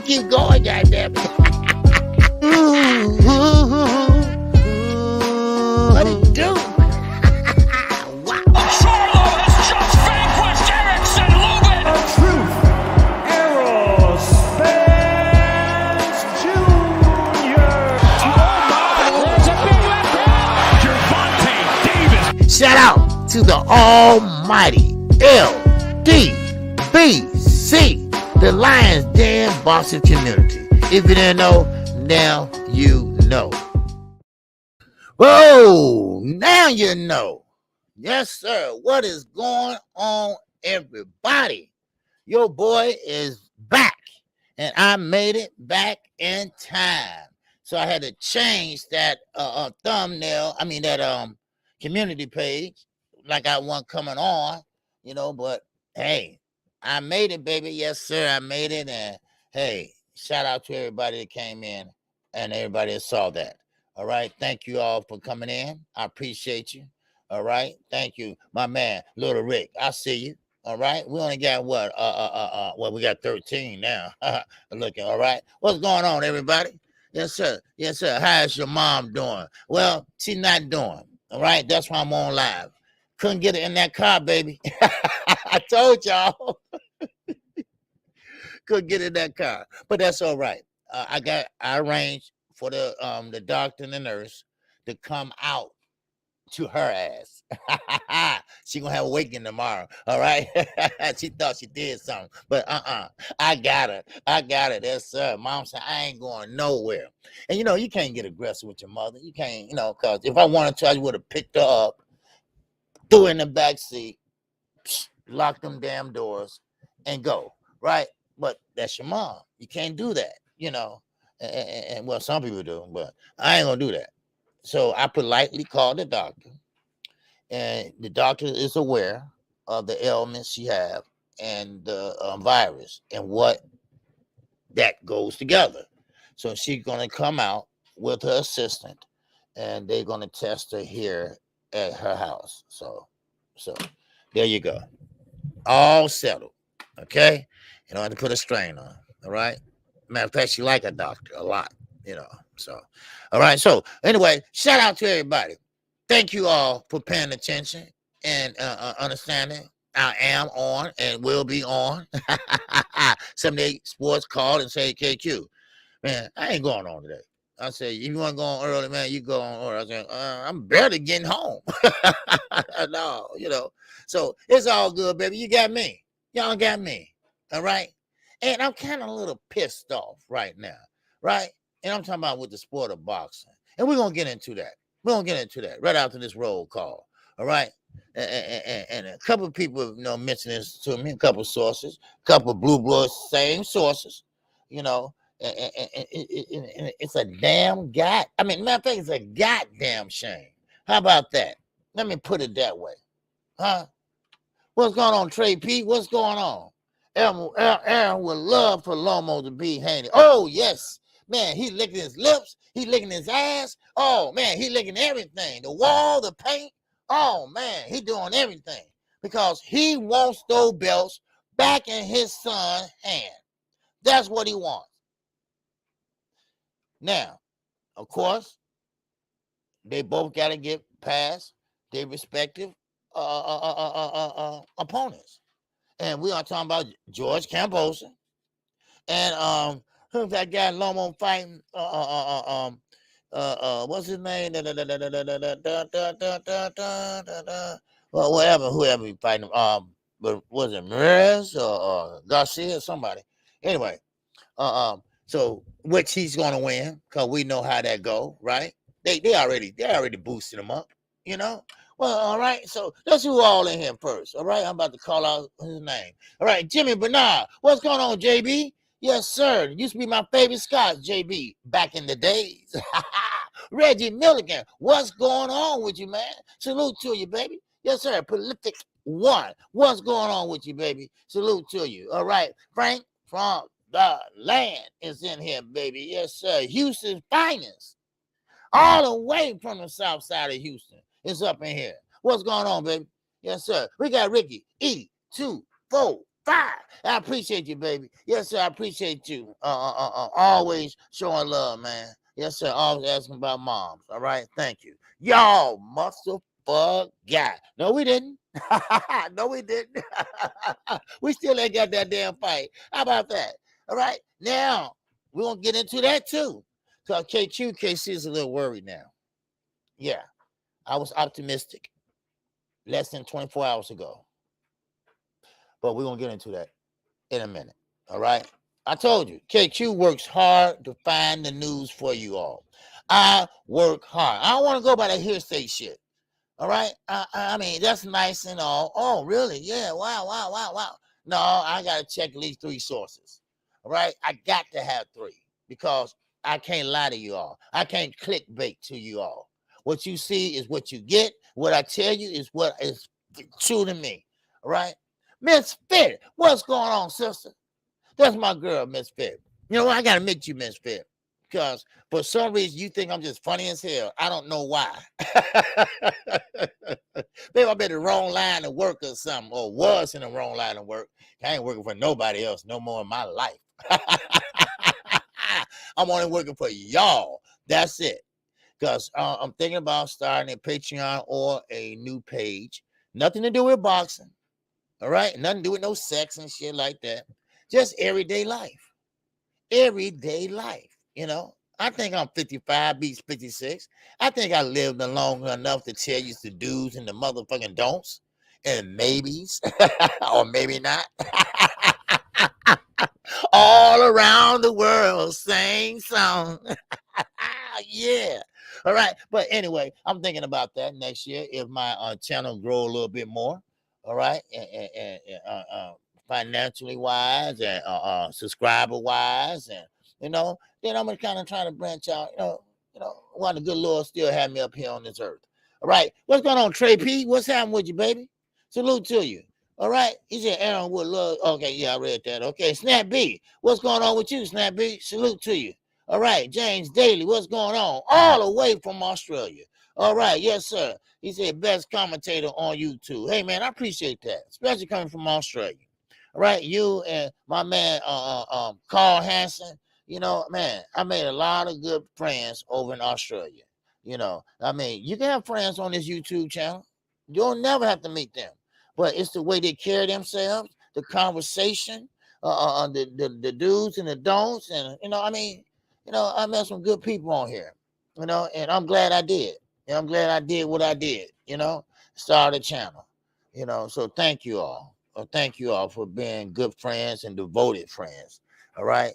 keep going, goddamn it. What it do? Wow. Charlo has just vanquished Erickson Lubin. A truth error, Spence Jr. There's a big left hand. Gervonta Davis. Shout out to the almighty LDBC, the Lions Den boxing community. If you didn't know, now you know. Whoa, now you know. Yes, sir. What is going on, everybody? Your boy is back, and I made it back in time. So I had to change that thumbnail. I mean that community page, like I want coming on, But hey, I made it, baby. Yes, sir. I made it, and hey, shout out to everybody that came in and everybody that saw that. All right. Thank you all for coming in. I appreciate you. All right. Thank you, my man, Little Rick. I see you. All right. We only got what? We got 13 now. Looking. All right. What's going on, everybody? Yes, sir. Yes, sir. How's your mom doing? Well, she's not doing. All right. That's why I'm on live. Couldn't get it in that car, baby. I told y'all. Couldn't get in that car. But that's all right. I arranged for the doctor and the nurse to come out to her ass. She gonna have a waking tomorrow. All right. She thought she did something, but I got her. Yes, sir. Mom said I ain't going nowhere. And you can't get aggressive with your mother. You can't, because if I wanted to, I would have picked her up, threw her in the back seat, lock them damn doors, and go. Right. But that's your mom. You can't do that, And well, some people do, but I ain't gonna do that. So I politely called the doctor, and the doctor is aware of the ailments she have and the virus and what that goes together. So she's gonna come out with her assistant, and they're gonna test her here at her house. So there you go, all settled. Okay, you don't have to put a strain on. All right. Matter of fact, she like a doctor a lot, So, all right. So, anyway, shout out to everybody. Thank you all for paying attention and understanding. I am on and will be on. 78 Sports called and say, KQ, man, I ain't going on today. I said, if you want to go on early, man, you go on early. I said, I'm barely getting home. No, So, it's all good, baby. You got me. Y'all got me. All right. And I'm kind of a little pissed off right now, right? And I'm talking about with the sport of boxing. And we're going to get into that. We're going to get into that right after this roll call, all right? And a couple of people, mentioned this to me, a couple of sources, a couple of blue bloods, same sources, and it's a damn matter of fact, it's a goddamn shame. How about that? Let me put it that way. Huh? What's going on, Trey P? What's going on? Aaron would love for Loma to be Haney. Oh, yes. Man, he licking his lips. He licking his ass. Oh, man, he licking everything. The wall, the paint. Oh, man, he doing everything. Because he wants those belts back in his son's hand. That's what he wants. Now, of course, they both got to get past their respective opponents. And we are talking about George Cambosa and who's that guy Loma fighting? What's his name? Well, whoever he fighting. But was it Perez or Garcia or somebody? Anyway, so which he's gonna win because we know how that go, right? They already boosted him up, Well, all right, so let's do all in here first, all right? I'm about to call out his name. All right, Jimmy Bernard. What's going on, JB? Yes, sir. It used to be my favorite Scotch, JB, back in the days. Reggie Milligan, what's going on with you, man? Salute to you, baby. Yes, sir. Prolific One, what's going on with you, baby? Salute to you. All right, Frank from the land is in here, baby. Yes, sir. Houston's finest. All the way from the south side of Houston. It's up in here. What's going on, baby? Yes, sir. We got Ricky E24 fire. I appreciate you, baby. Yes, sir. I appreciate you. Always showing love, man. Yes, sir. Always asking about moms. All right. Thank you. Y'all muscle fuck guy. No, we didn't. No, we didn't. We still ain't got that damn fight. How about that? All right. Now we're gonna get into that too. Because KQKC is a little worried now. Yeah. I was optimistic less than 24 hours ago. But we're gonna get into that in a minute. All right. I told you, KQ works hard to find the news for you all. I work hard. I don't want to go by that hearsay shit. All right. I mean, that's nice and all. Oh, really? Yeah. Wow. No, I got to check at least 3 sources. All right. I got to have 3 because I can't lie to you all. I can't clickbait to you all. What you see is what you get. What I tell you is what is true to me. All right. Miss Fit, what's going on, sister? That's my girl, Miss Fit. You know what? I got to admit you, Miss Fit. Because for some reason you think I'm just funny as hell. I don't know why. Maybe I'm in the wrong line of work or something, or was in the wrong line of work. I ain't working for nobody else no more in my life. I'm only working for y'all. That's it. Because I'm thinking about starting a Patreon or a new page. Nothing to do with boxing. All right? Nothing to do with no sex and shit like that. Just everyday life. Everyday life. You know, I think I'm 55, beats 56. I think I lived long enough to tell you the do's and the motherfucking don'ts and maybes, or maybe not. All around the world, sing song. Yeah. All right. But anyway, I'm thinking about that next year if my channel grow a little bit more. All right. And financially wise and subscriber wise, and then I'm gonna kind of try to branch out. Why the good Lord still have me up here on this earth. All right, what's going on, Trey P? What's happening with you, baby? Salute to you. All right, he said Aaron would love. Okay, yeah, I read that. Okay, Snap B, what's going on with you, Snap B? Salute to you. All right, James Daly, what's going on? All the way from Australia. All right, yes, sir. He said best commentator on YouTube. Hey, man, I appreciate that, especially coming from Australia. All right, you and my man Carl Hansen. Man, I made a lot of good friends over in Australia. I mean, you can have friends on this YouTube channel. You'll never have to meet them, but it's the way they carry themselves, the conversation, the do's and the don'ts, and I met some good people on here. And I'm glad I did. And I'm glad I did what I did. Start a channel. So thank you all. Thank you all for being good friends and devoted friends. All right.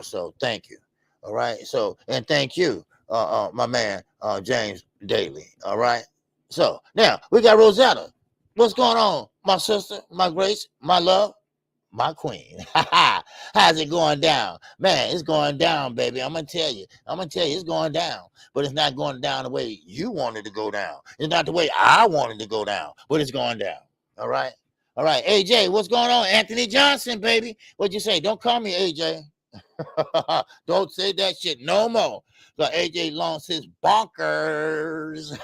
So thank you. All right. So, and thank you, my man, James Daly. All right. So now we got Rosetta. What's going on, my sister, my grace, my love, my queen? How's it going down? Man, it's going down, baby. I'm going to tell you, it's going down, but it's not going down the way you wanted to go down. It's not the way I wanted to go down, but it's going down. All right. All right. AJ, what's going on? Anthony Johnson, baby. What'd you say? Don't call me AJ. Don't say that shit no more. So AJ launched his bonkers.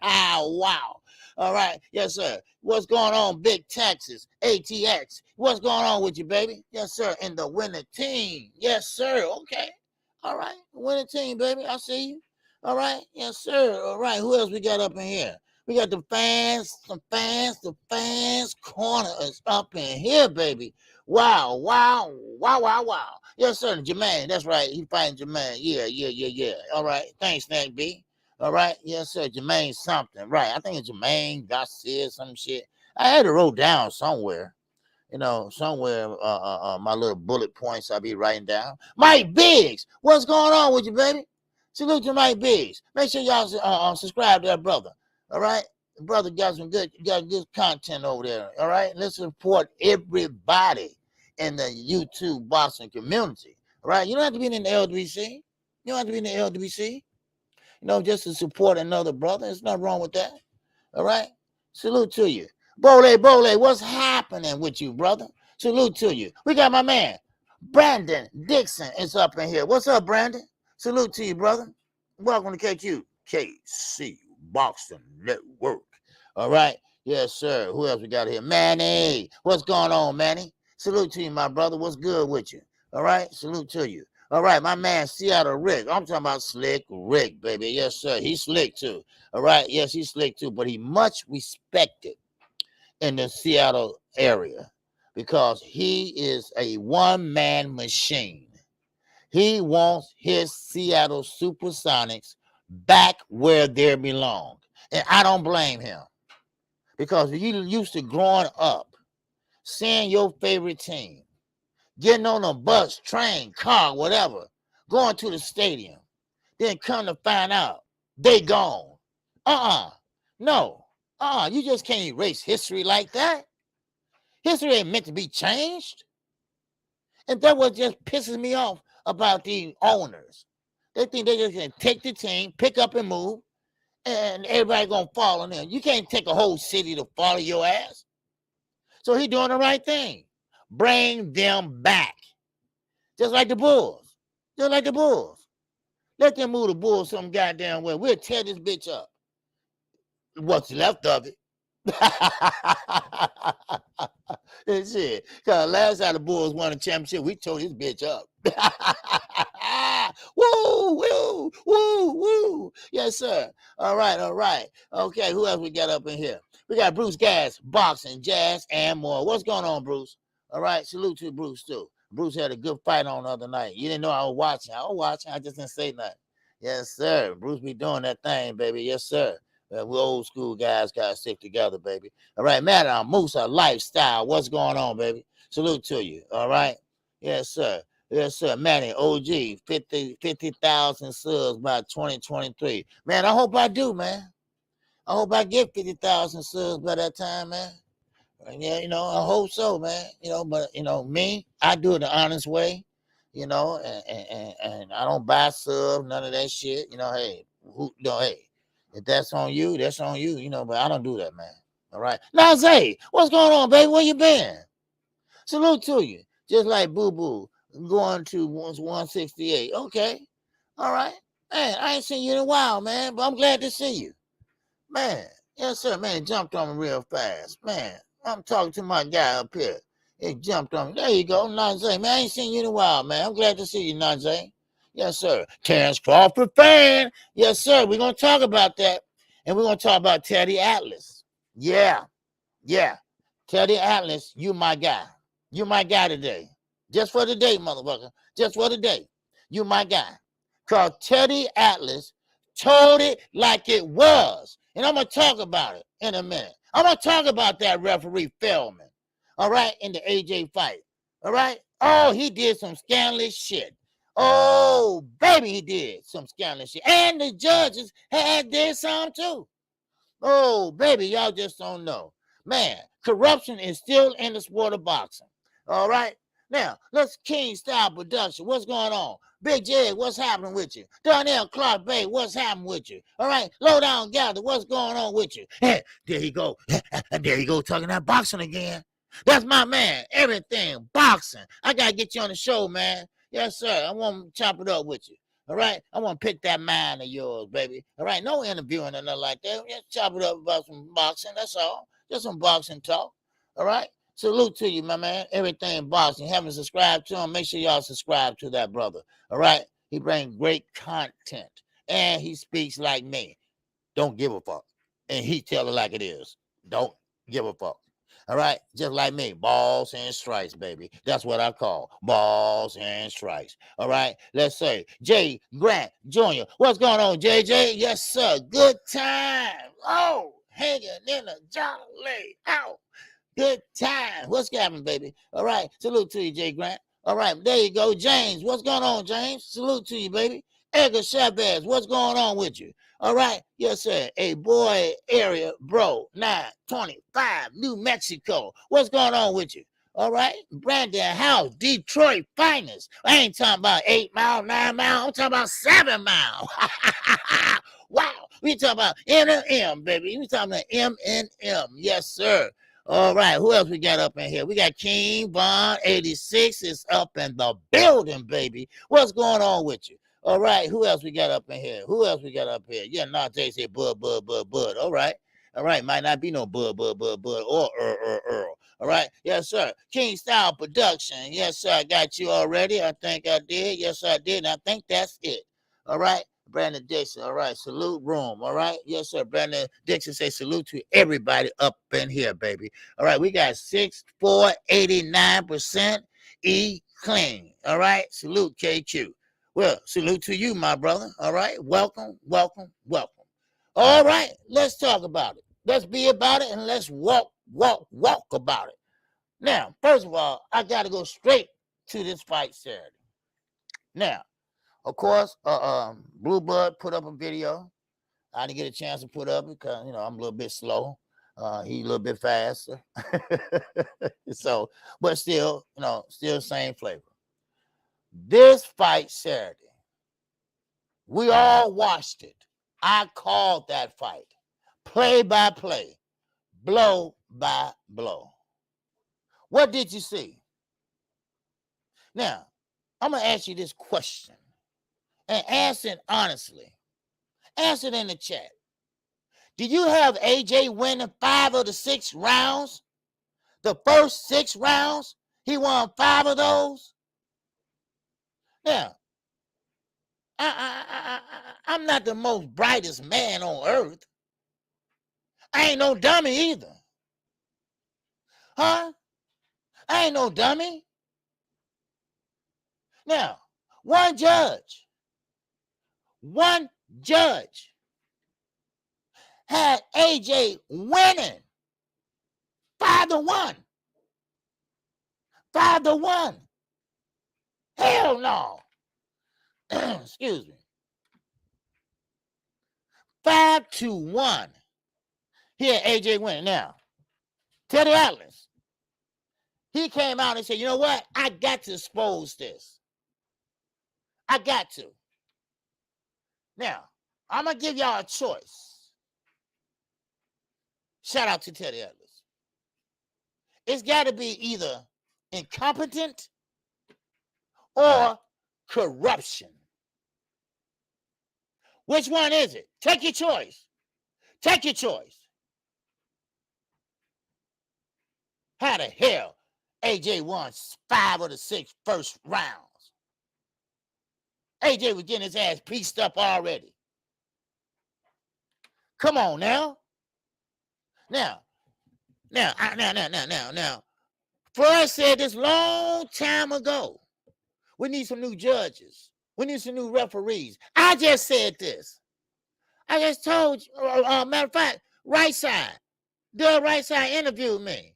Wow. All right. Yes, sir. What's going on, Big Texas? ATX. What's going on with you, baby? Yes, sir. In the winning team. Yes, sir. Okay. All right. Winning team, baby. I see you. All right. Yes, sir. All right. Who else we got up in here? We got the fans corner is up in here, baby. Wow. Yes, sir. Jermaine, that's right. He fighting Jermaine. Yeah. All right. Thanks, Snack B. All right. Yes, sir. Jermaine something. Right. I think it's Jermaine Garcia, some shit. I had to wrote down somewhere. Somewhere my little bullet points I'll be writing down. Mike Biggs, what's going on with you, baby? Salute to Mike Biggs. Make sure y'all subscribe to that brother. All right. The brother got good content over there. All right. Let's support everybody in the YouTube boxing community. All right. You don't have to be in the LWC. Just to support another brother. There's nothing wrong with that. All right. Salute to you. Bole, what's happening with you, brother? Salute to you. We got my man, Brandon Dixon is up in here. What's up, Brandon? Salute to you, brother. Welcome to KQKC Boxing Network. All right. Yes, sir. Who else we got here? Manny. What's going on, Manny? Salute to you, my brother. What's good with you? All right. Salute to you. All right, my man, Seattle Rick. I'm talking about Slick Rick, baby. Yes, sir. He's slick too. All right. Yes, he's slick too, but he much respected in the Seattle area because he is a one-man machine. He wants his Seattle Supersonics back where they belong. And I don't blame him because you used to growing up, seeing your favorite team, getting on a bus, train, car, whatever, going to the stadium, then come to find out they gone. No. You just can't erase history like that. History ain't meant to be changed. And that's what just pisses me off about the owners. They think they just can take the team, pick up and move, and everybody gonna follow them. You can't take a whole city to follow your ass. So he doing the right thing. Bring them back. Just like the Bulls. Just like the Bulls. Let them move the Bulls some goddamn way. We'll tear this bitch up. What's left of it. That's it. Because last time the Bulls won a championship, we tore this bitch up. Woo, woo, woo, woo. Yes, sir. All right, all right. Okay, who else we got up in here? We got Bruce Gas, boxing, jazz, and more. What's going on, Bruce? All right, salute to Bruce, too. Bruce had a good fight on the other night. You didn't know I was watching. I was watching. I just didn't say nothing. Yes, sir. Bruce be doing that thing, baby. Yes, sir. We old school guys got to stick together, baby. All right, Madam Musa Lifestyle. What's going on, baby? Salute to you. All right. Yes, sir. Yes, sir. Manny, OG, 50,000 subs by 2023. Man, I hope I do, man. I hope I get 50,000 subs by that time, man. Yeah, I hope so, man. But me, I do it the honest way, and I don't buy subs, none of that shit. Hey, hey, if that's on you, that's on you, but I don't do that, man. All right. Nazay, what's going on, baby? Where you been? Salute to you. Just like Boo Boo going to 168. Okay. All right. Man, I ain't seen you in a while, man, but I'm glad to see you. Man, yes, sir, man, jumped on me real fast. Man, I'm talking to my guy up here. He jumped on me. There you go, Nazay. Man, I ain't seen you in a while, man. I'm glad to see you, Nazay. Yes, sir. Terrence Crawford fan. Yes, sir. We're going to talk about that. And we're going to talk about Teddy Atlas. Yeah. Teddy Atlas, you my guy. You my guy today. Just for the day, motherfucker. Just for the day. You my guy. Because Teddy Atlas told it like it was. And I'm going to talk about it in a minute. I'm going to talk about that referee Feldman. All right? In the AJ fight. All right? Oh, he did some scandalous shit. Oh, baby, he did some scandalous shit. And the judges did some too. Oh, baby, y'all just don't know. Man, corruption is still in the sport of boxing. All right? Now, let's King Style Production. What's going on? Big J, what's happening with you? Darnell Clark Bay, what's happening with you? All right? Low Down Gather, what's going on with you? Hey, there you go. There you go, talking that boxing again. That's my man. Everything, boxing. I got to get you on the show, man. Yes, sir. I want to chop it up with you. All right? I want to pick that mind of yours, baby. All right? No interviewing or nothing like that. Just chop it up about some boxing. That's all. Just some boxing talk. All right? Salute to you, my man. Everything boxing. Haven't subscribed to him, make sure y'all subscribe to that brother. All right? He brings great content. And he speaks like me. Don't give a fuck. And he tell it like it is. Don't give a fuck. All right? Just like me. Balls and strikes, baby. That's what I call balls and strikes. All right? Let's say Jay Grant Jr. What's going on, JJ? Yes, sir. Good time. Oh, hanging in a jolly out. Good time. What's happening, baby? All right. Salute to you, Jay Grant. All right. There you go. James. What's going on, James? Salute to you, baby. Edgar Chavez. What's going on with you? All right. Yes, sir. A boy area, bro. 925, New Mexico. What's going on with you? All right. Brandon House, Detroit finest. I ain't talking about 8 mile, 9 mile. I'm talking about 7 mile. Wow. We talking about M&M, baby. We talking about M&M. Yes, sir. All right, who else we got up in here? We got King Bond 86 is up in the building, baby. What's going on with you? All right, who else we got up in here? Who else we got up here? Yeah, Najee said bud. All right. All right, might not be no bud, or Earl. All right, yes, sir. King Style Production. Yes, sir. I got you already. I think I did. Yes, I did. And I think that's it. All right. Brandon Dixon. All right. Salute room. All right. Yes, sir. Brandon Dixon say salute to everybody up in here, baby. All right. We got 6,489% E clean. All right. Salute KQ. Well, salute to you, my brother. All right. Welcome. All right. Let's talk about it. Let's be about it and let's walk about it. Now, first of all, I got to go straight to this fight Saturday. Now, of course, Blue Bud put up a video. I didn't get a chance to put up because, I'm a little bit slow. He a little bit faster. So, but still, still same flavor. This fight Saturday, we all watched it. I called that fight. Play by play. Blow by blow. What did you see? Now, I'm going to ask you this question and answer it honestly. Answer it in the chat. Do you have AJ winning 5 of the 6 rounds? The first 6 rounds, he won 5 of those? Now, I'm not the most brightest man on earth. I ain't no dummy either. Huh? I ain't no dummy. Now, one judge had AJ winning 5-1. 5-1. Hell no. Excuse me. 5-1. He had AJ winning. Now, Teddy Atlas, he came out and said, you know what? I got to expose this. I got to. Now, I'm going to give y'all a choice. Shout out to Teddy Atlas. It's got to be either incompetent or corruption. Which one is it? Take your choice. Take your choice. How the hell AJ won 5 of the 6 first rounds? AJ was getting his ass pieced up already. Come on now. Now. Floyd said this long time ago. We need some new judges. We need some new referees. I just said this. I just told you, matter of fact, Right Side, the Right Side interviewed me.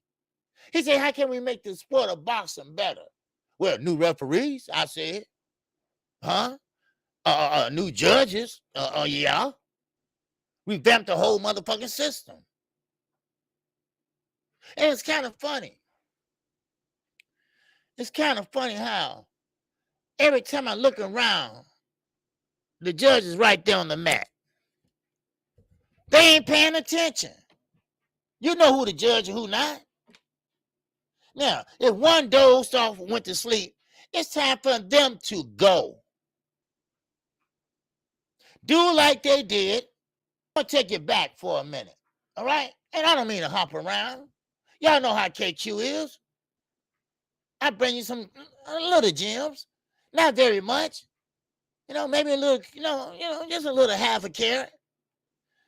He said, how can we make the sport of boxing better? Well, new referees, I said. Huh? New judges, yeah. Revamped the whole motherfucking system. And it's kind of funny. It's kind of funny how every time I look around, the judge is right there on the mat. They ain't paying attention. You know who the judge and who not. Now, if one dozed off and went to sleep, it's time for them to go. Do like they did. I'm going to take you back for a minute. All right? And I don't mean to hop around. Y'all know how KQ is. I bring you some little gems. Not very much. Maybe a little, just a little half a carrot.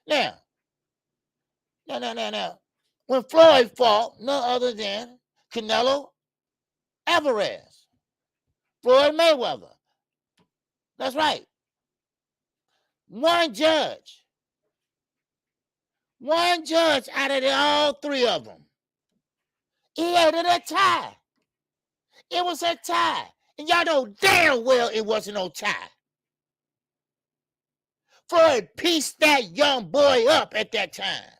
Now. When Floyd fought, none other than Canelo Alvarez. Floyd Mayweather. That's right. One judge out of all 3 of them. He had it a tie. It was a tie. And y'all know damn well it wasn't no tie. Floyd pieced that young boy up at that time.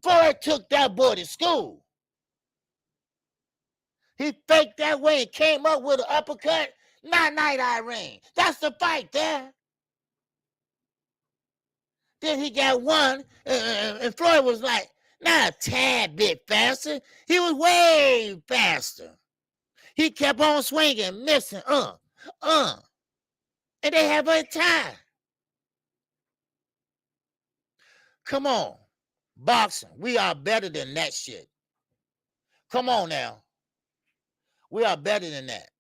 Floyd took that boy to school. He faked that way and came up with an uppercut. Night, Irene. That's the fight there. Then he got one, and Floyd was like, not a tad bit faster. He was way faster. He kept on swinging, missing, and they have a tie. Come on. Boxing. We are better than that shit. Come on now. We are better than that.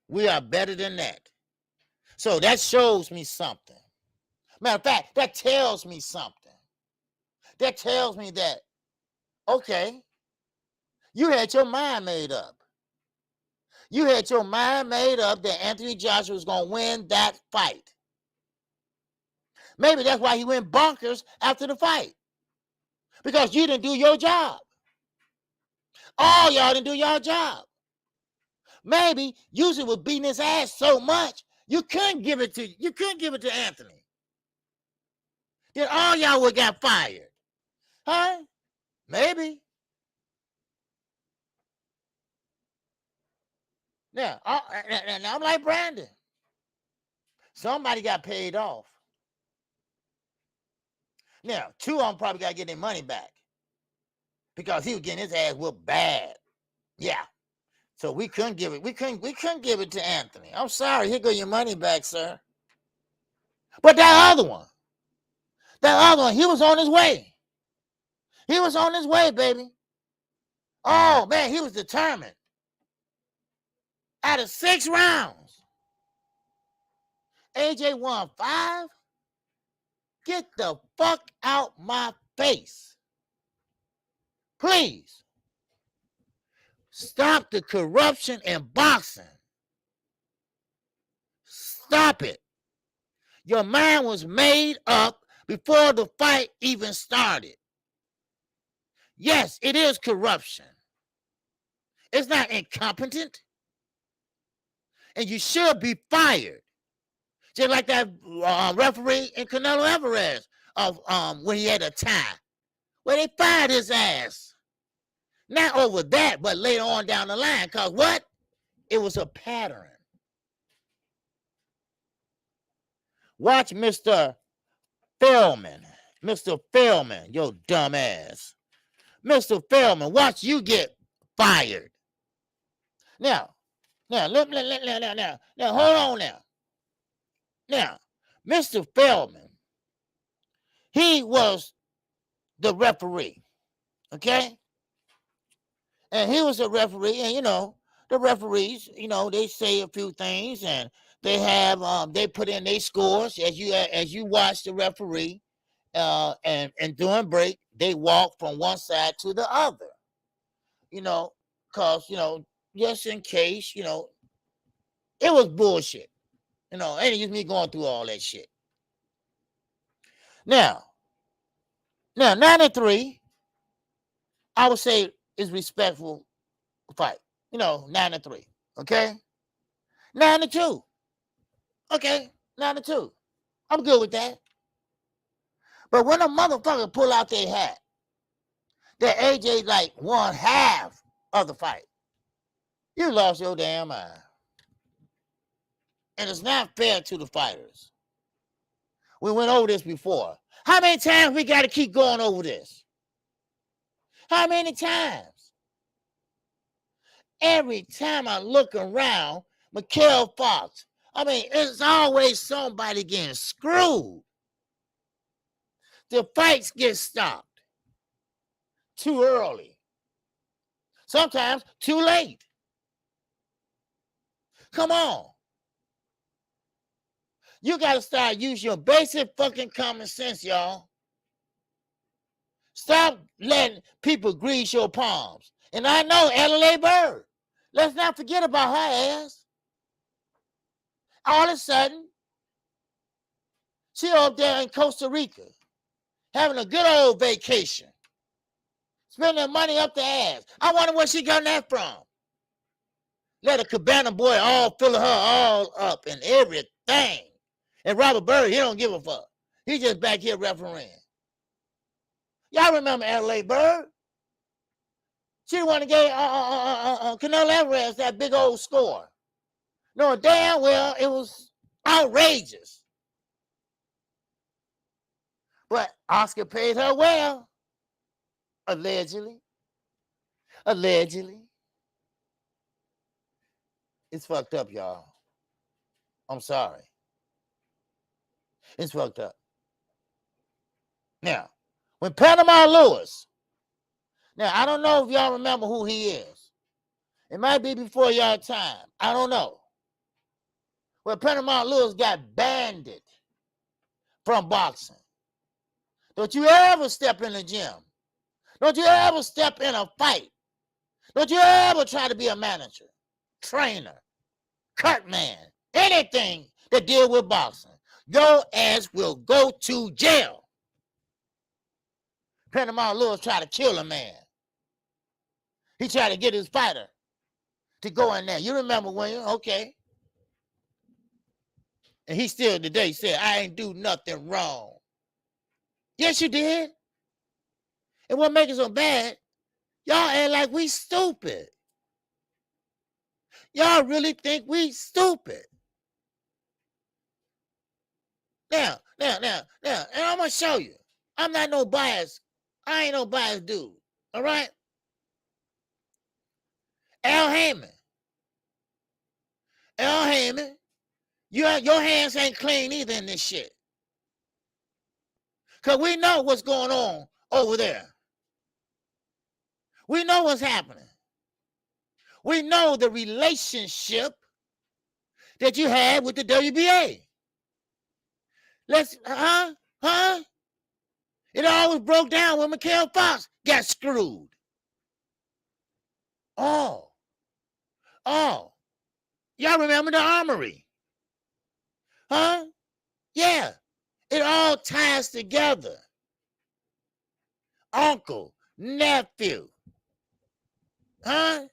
We are better than that. So that shows me something. Matter of fact, that tells me something. That tells me that, okay, you had your mind made up. You had your mind made up that Anthony Joshua was going to win that fight. Maybe that's why he went bonkers after the fight. Because you didn't do your job. All y'all didn't do your job. Maybe Usyk was beating his ass so much you couldn't give it to Anthony. Then all y'all would got fired. Huh? Maybe. Now, I'm like Brandon. Somebody got paid off. Now, two of them probably got to get their money back because he was getting his ass whooped bad. Yeah. So we couldn't give it. We couldn't give it to Anthony. I'm sorry. Here go your money back, sir. But that other one, he was on his way. He was on his way, baby. Oh man, he was determined. Out of 6 rounds, AJ won 5. Get the fuck out my face. Please. Stop the corruption in boxing. Stop it. Your mind was made up before the fight even started. Yes, it is corruption. It's not incompetent. And you should be fired. Just like that referee in Canelo Alvarez when he had a tie. Well, they fired his ass. Not over that, but later on down the line. Because what? It was a pattern. Watch Mr. Feldman. Mr. Feldman, your dumb ass. Mr. Feldman, watch you get fired. Now, hold on now. Now, Mr. Feldman, he was the referee, okay? And he was a referee, and the referees, they say a few things, and they have they put in their scores as you watch the referee, and during break they walk from one side to the other, because just in case, it was bullshit, ain't just me going through all that shit. Now 9-3, I would say is respectful fight. 9-3. Okay, 9-2. Okay, 9-2. I'm good with that. But when a motherfucker pull out their hat, that AJ like won half of the fight, you lost your damn mind. And it's not fair to the fighters. We went over this before. How many times we got to keep going over this? How many times? Every time I look around, Mikhail Fox, it's always somebody getting screwed. The fights get stopped too early. Sometimes too late. Come on. You got to start using your basic fucking common sense, y'all. Stop letting people grease your palms. And I know LA Bird. Let's not forget about her ass. All of a sudden, she up there in Costa Rica, having a good old vacation, spending money up the ass. I wonder where she got that from. Let a Cabana boy all fill her all up and everything. And Robert Byrd, he don't give a fuck. He just back here refereeing. Y'all remember L.A. Bird? She the one that gave Canelo Alvarez that big old score. No, damn well it was outrageous. But Oscar paid her well. Allegedly. It's fucked up, y'all. I'm sorry. It's fucked up. Now, When Panama Lewis, now I don't know if y'all remember who he is. It might be before y'all time. I don't know. Well, Panama Lewis got banned from boxing. Don't you ever step in the gym. Don't you ever step in a fight. Don't you ever try to be a manager, trainer, cut man, anything that deal with boxing. Your ass will go to jail. Panama Lewis tried to kill a man. He tried to get his fighter to go in there. You remember William? Okay. And he still today said, I ain't do nothing wrong. Yes, you did. And what makes it so bad, y'all act like we stupid. Y'all really think we stupid. Now, and I'm going to show you. I'm not no bias. I ain't no biased dude. All right? Al Heyman, your hands ain't clean either in this shit. Because we know what's going on over there. We know what's happening. We know the relationship that you had with the WBA. It always broke down when Mikhail Fox got screwed. Oh. Y'all remember the Armory? Huh? Yeah. It all ties together. Uncle, nephew. Huh?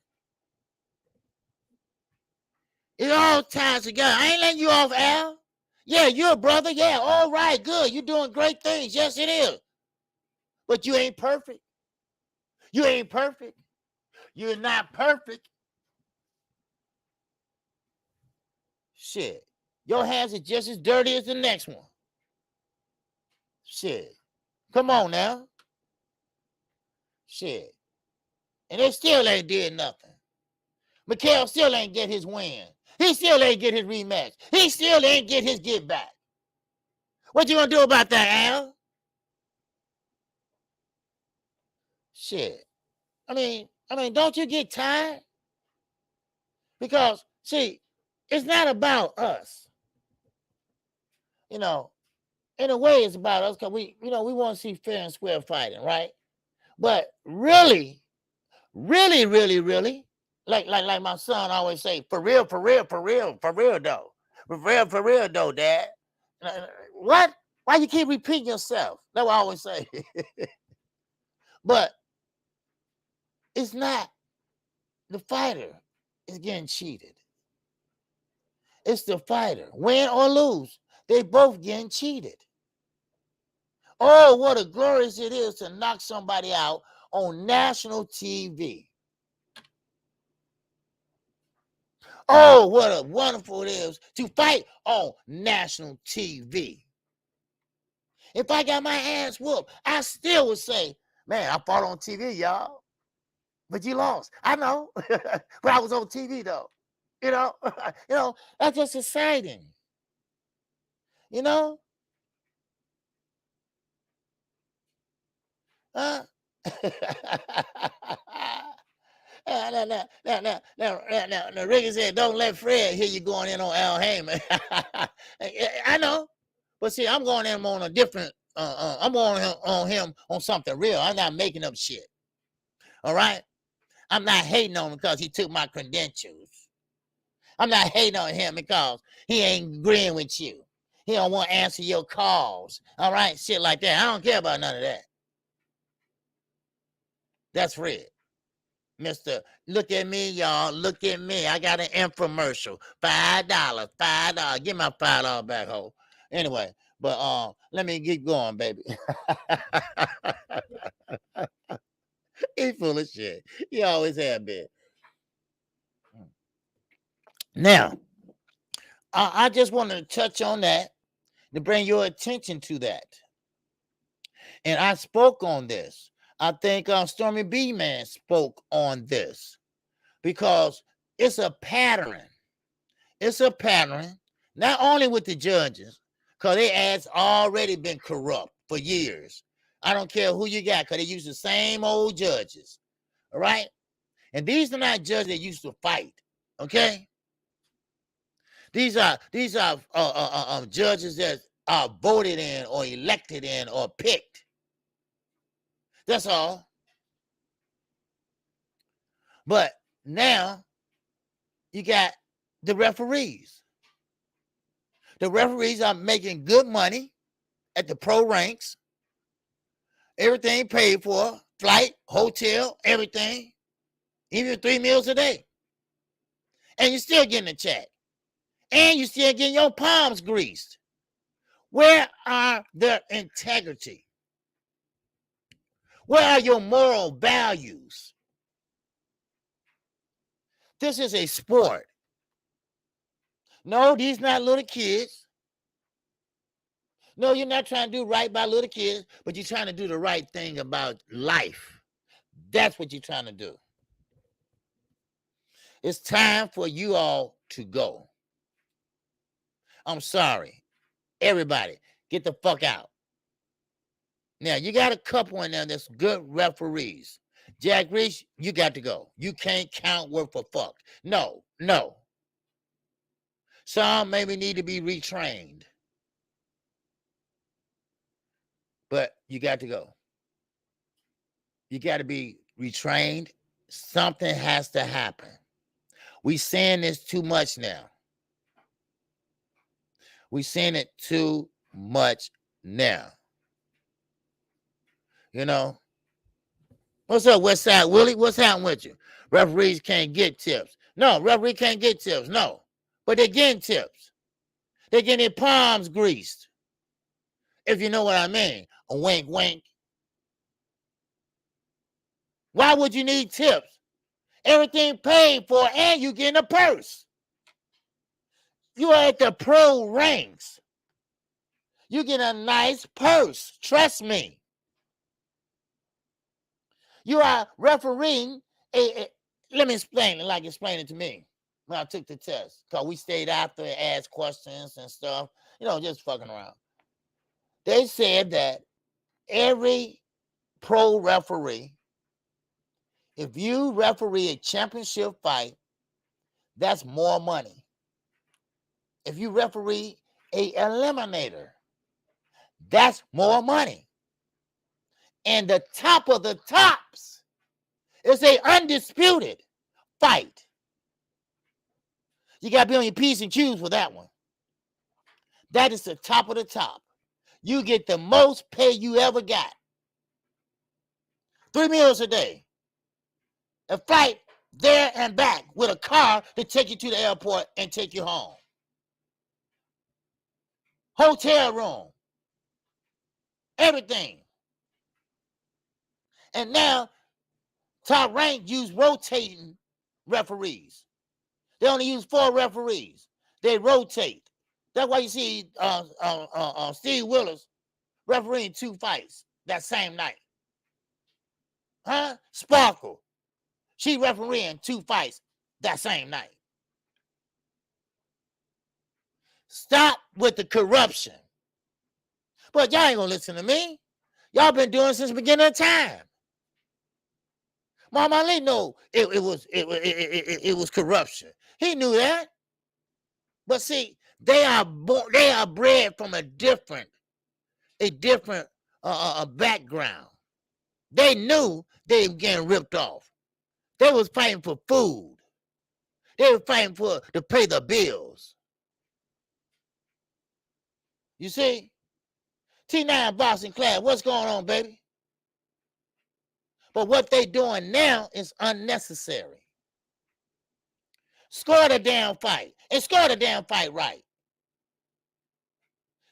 It all ties together. I ain't letting you off, Al. Yeah, you're a brother. Yeah, all right, good. You're doing great things. Yes, it is. But you ain't perfect. You ain't perfect. You're not perfect. Shit. Your hands are just as dirty as the next one. Shit. Come on now. Shit. And they still ain't did nothing. Mikhail still ain't get his win. He still ain't get his rematch. He still ain't get his get back. What you gonna do about that, Al? Shit. I mean, don't you get tired? Because, see, it's not about us. You know, in a way it's about us because we want to see fair and square fighting, right? But really, like my son always say, for real, though. For real, though, Dad. What? Why you keep repeating yourself? That's what I always say. But it's not the fighter is getting cheated. It's the fighter. Win or lose, they both getting cheated. Oh, what a glorious it is to knock somebody out on national TV. Oh, what a wonderful it is to fight on national TV. If I got my ass whooped, I still would say, man, I fought on TV, y'all. But you lost. I know. But I was on TV, though. You know, that's just exciting. You know? Now, Regis said, don't let Fred hear you going in on Al Heyman. I know. But see, I'm going in on a different, I'm going on him on something real. I'm not making up shit. All right? I'm not hating on him because he took my credentials. I'm not hating on him because he ain't agreeing with you. He don't want to answer your calls. All right? Shit like that. I don't care about none of that. That's Fred. Mr. Look at me, y'all. Look at me. I got an infomercial. $5. Give my $5 back, ho. Anyway, but let me keep going, baby. He full of shit. He always have been. Now, I just wanted to touch on that to bring your attention to that. And I spoke on this. I think Stormy B Man spoke on this because it's a pattern. It's a pattern, not only with the judges, because their ass already been corrupt for years. I don't care who you got, because they use the same old judges. All right? And these are not judges that used to fight. Okay? These are judges that are voted in or elected in or picked. That's all. But now you got the referees. The referees are making good money at the pro ranks. Everything paid for, flight, hotel, everything, even 3 meals a day. And you're still getting a check. And you're still getting your palms greased. Where are their integrity? Where are your moral values? This is a sport. No, these not little kids. No, you're not trying to do right by little kids, but you're trying to do the right thing about life. That's what you're trying to do. It's time for you all to go. I'm sorry. Everybody, get the fuck out. Now, you got a couple in there that's good referees. Jack Reese, you got to go. You can't count word for fuck. No. Some maybe need to be retrained. But you got to go. You got to be retrained. Something has to happen. We saying this too much now. We saying it too much now. You know? What's up, Westside Willie? What's happening with you? Referees can't get tips. No, referee can't get tips. No. But they're getting tips. They're getting their palms greased. If you know what I mean. A wink, wink. Why would you need tips? Everything paid for and you getting a purse. You are at the pro ranks. You get a nice purse. Trust me. You are refereeing let me explain it like explain it to me when I took the test. Because we stayed after and asked questions and stuff. You know, just fucking around. They said that every pro referee, if you referee a championship fight, that's more money. If you referee a eliminator, that's more money. And the top of the tops is a undisputed fight. You got to be on your P's and Q's for that one. That is the top of the top. You get the most pay you ever got. 3 meals a day. A flight there and back with a car to take you to the airport and take you home. Hotel room. Everything. And now, top rank use rotating referees. They only use 4 referees. They rotate. That's why you see Steve Willis refereeing 2 fights that same night. Huh? Sparkle. She refereeing 2 fights that same night. Stop with the corruption. But y'all ain't gonna listen to me. Y'all been doing it since the beginning of time. Muhammad Ali knew it was corruption. He knew that. But see, they are bred from a different background. They knew they were getting ripped off. They was fighting for food. They were fighting to pay the bills. You see? T9 boxing class, what's going on, baby? But what they doing now is unnecessary. Score the damn fight. And score the damn fight right.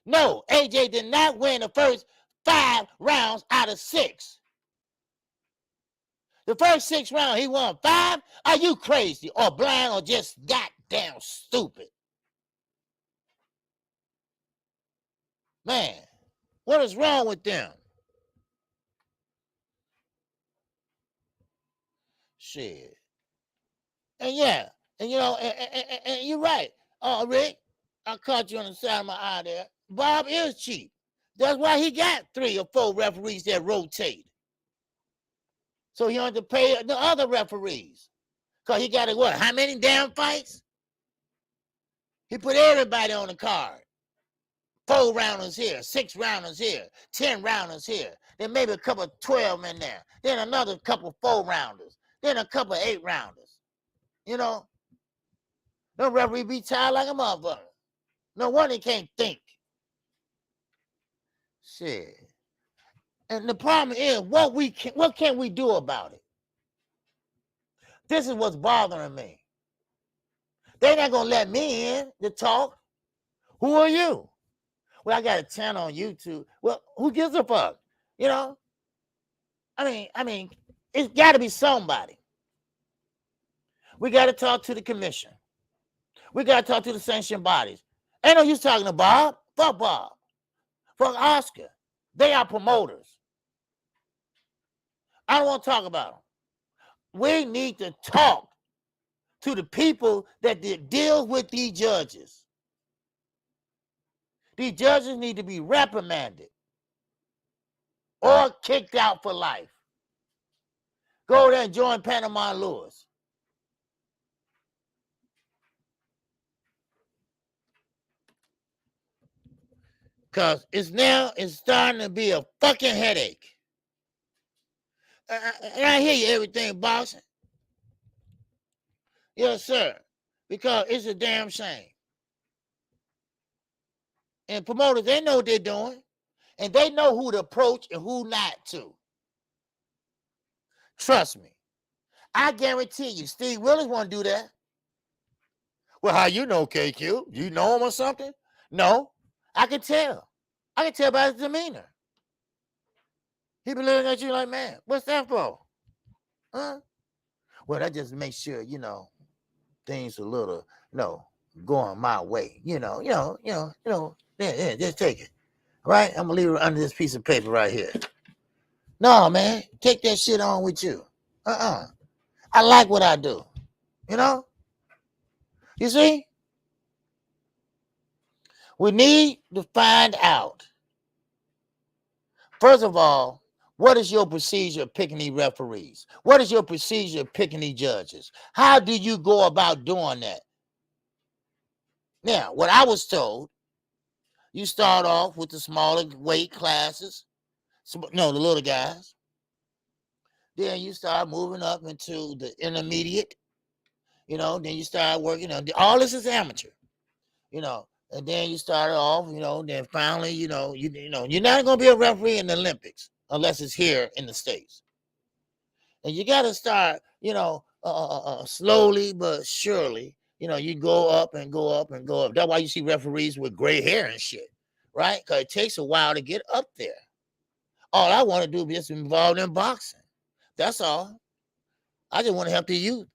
No, AJ did not win the first 5 rounds out of 6. The first 6 rounds, he won 5. Are you crazy or blind or just goddamn stupid? Man, what is wrong with them? Shit. And yeah, and you know, and you're right. Rick, I caught you on the side of my eye there. Bob is cheap. That's why he got 3 or 4 referees that rotate. So he don't have to pay the other referees. Because he got to what? How many damn fights? He put everybody on the card. 4 rounders here, 6 rounders here, 10 rounders here. Then maybe a couple of 12 in there. Then another couple 4 rounders. Then a couple 8 rounders. You know? No referee be tired like a motherfucker. No wonder he can't think. Shit. And the problem is, what can we do about it? This is what's bothering me. They're not gonna let me in to talk. Who are you? Well, I got a channel on YouTube. Well, who gives a fuck? You know? I mean, it's got to be somebody. We got to talk to the commission. We got to talk to the sanctioning bodies. Ain't no use talking to Bob. Fuck Bob. Fuck Oscar. They are promoters. I don't want to talk about them. We need to talk to the people that deal with these judges. These judges need to be reprimanded or kicked out for life. Go there and join Panama Lewis. Because it's starting to be a fucking headache. And I hear you, everything, boxing. Yes, sir. Because it's a damn shame. And promoters, they know what they're doing. And they know who to approach and who not to. Trust me. I guarantee you, Steve Willis won't do that. Well, how you know, KQ? You know him or something? No. I can tell. I can tell by his demeanor. He be looking at you like, man, what's that for? Huh? Well, that just makes sure, things a little, going my way. Yeah, just take it. All right? I'm going to leave it under this piece of paper right here. No, man, take that shit on with you. I like what I do. You see? We need to find out. First of all, what is your procedure of picking these referees? What is your procedure of picking these judges? How do you go about doing that? Now, what I was told, you start off with the smaller weight classes. No, the little guys. Then you start moving up into the intermediate. Then you start working on all this is amateur. And then you start off, then finally, you're not going to be a referee in the Olympics unless it's here in the States. And you got to start, slowly but surely, you go up and go up and go up. That's why you see referees with gray hair and shit, right? Because it takes a while to get up there. All I want to do is just involved in boxing. That's all. I just want to help the youth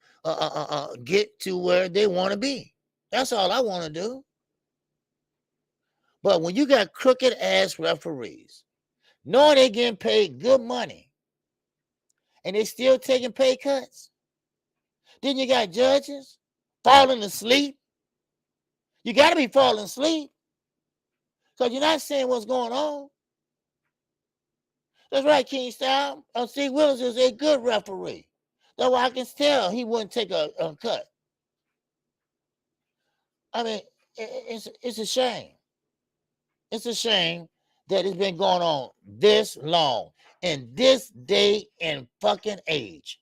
get to where they want to be. That's all I want to do. But when you got crooked ass referees, knowing they getting paid good money, and they still taking pay cuts, then you got judges falling asleep. You got to be falling asleep because you're not saying what's going on. That's right, King Style. Steve Willis is a good referee. That's why I can tell he wouldn't take a cut. I mean, it's a shame. It's a shame that it's been going on this long in this day and fucking age.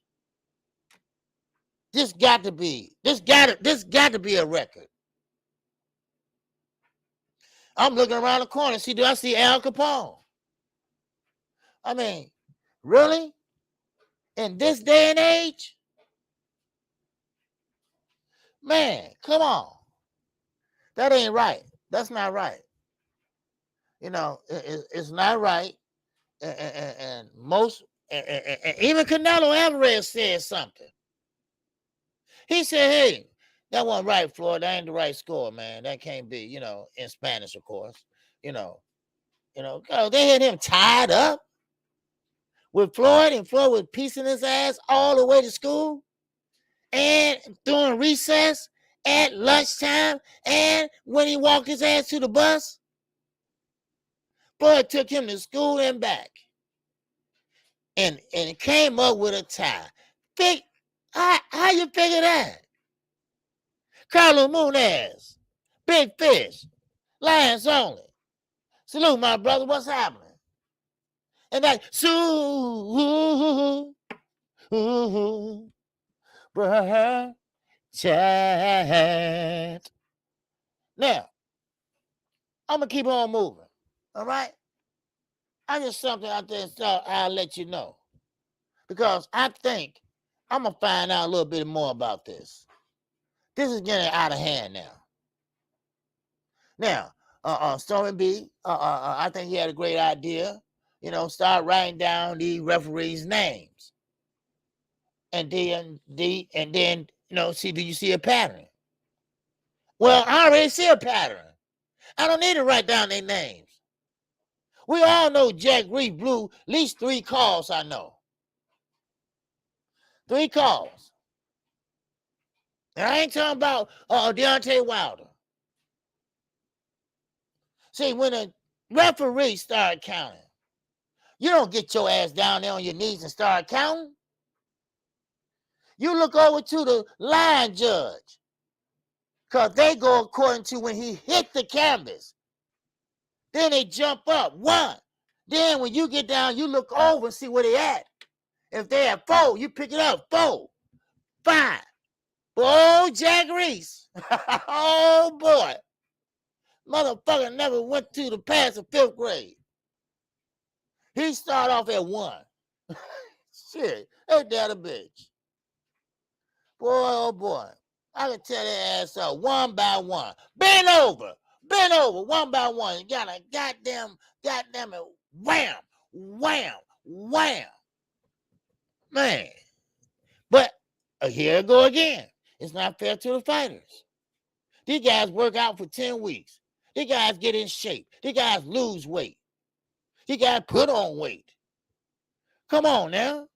This got to be a record. I'm looking around the corner. Do I see Al Capone? I mean, really? In this day and age? Man, come on. That ain't right. That's not right. It's not right. And most, even Canelo Alvarez said something. He said, hey, that wasn't right, Floyd. That ain't the right score, man. That can't be, in Spanish, of course. They had him tied up with Floyd, and Floyd was piecing his ass all the way to school and during recess, at lunchtime, and when he walked his ass to the bus. Boy took him to school and back. And came up with a tie. How you figure that? Carlos Munez, Big Fish, Lions Only. Salute, my brother. What's happening? And that chat. Now, I'm gonna keep on moving. All right. I just something out there and thought I'll let you know. Because I think I'm gonna find out a little bit more about this. This is getting out of hand now. Now, Stormy B, I think he had a great idea. You know, start writing down the referees' names. And then, you know, see, do you see a pattern? Well, I already see a pattern. I don't need to write down their names. We all know Jack Reed blew at least 3 calls, I know. 3 calls. And I ain't talking about Deontay Wilder. See, when a referee start counting, you don't get your ass down there on your knees and start counting. You look over to the line judge, because they go according to when he hit the canvas. Then they jump up, 1. Then when you get down, you look over and see where they at. If they at 4, you pick it up, 4, 5. Oh, Jack Reese. Oh, boy. Motherfucker never went to the past of 5th grade. He started off at 1. Shit, ain't that a bitch? Boy, oh, boy. I can tell that ass up 1 by 1. Bend over, 1 by 1. You got a goddamn it, wham, wham, wham. Man. But here I go again. It's not fair to the fighters. These guys work out for 10 weeks. These guys get in shape. These guys lose weight. These guys put on weight. Come on now.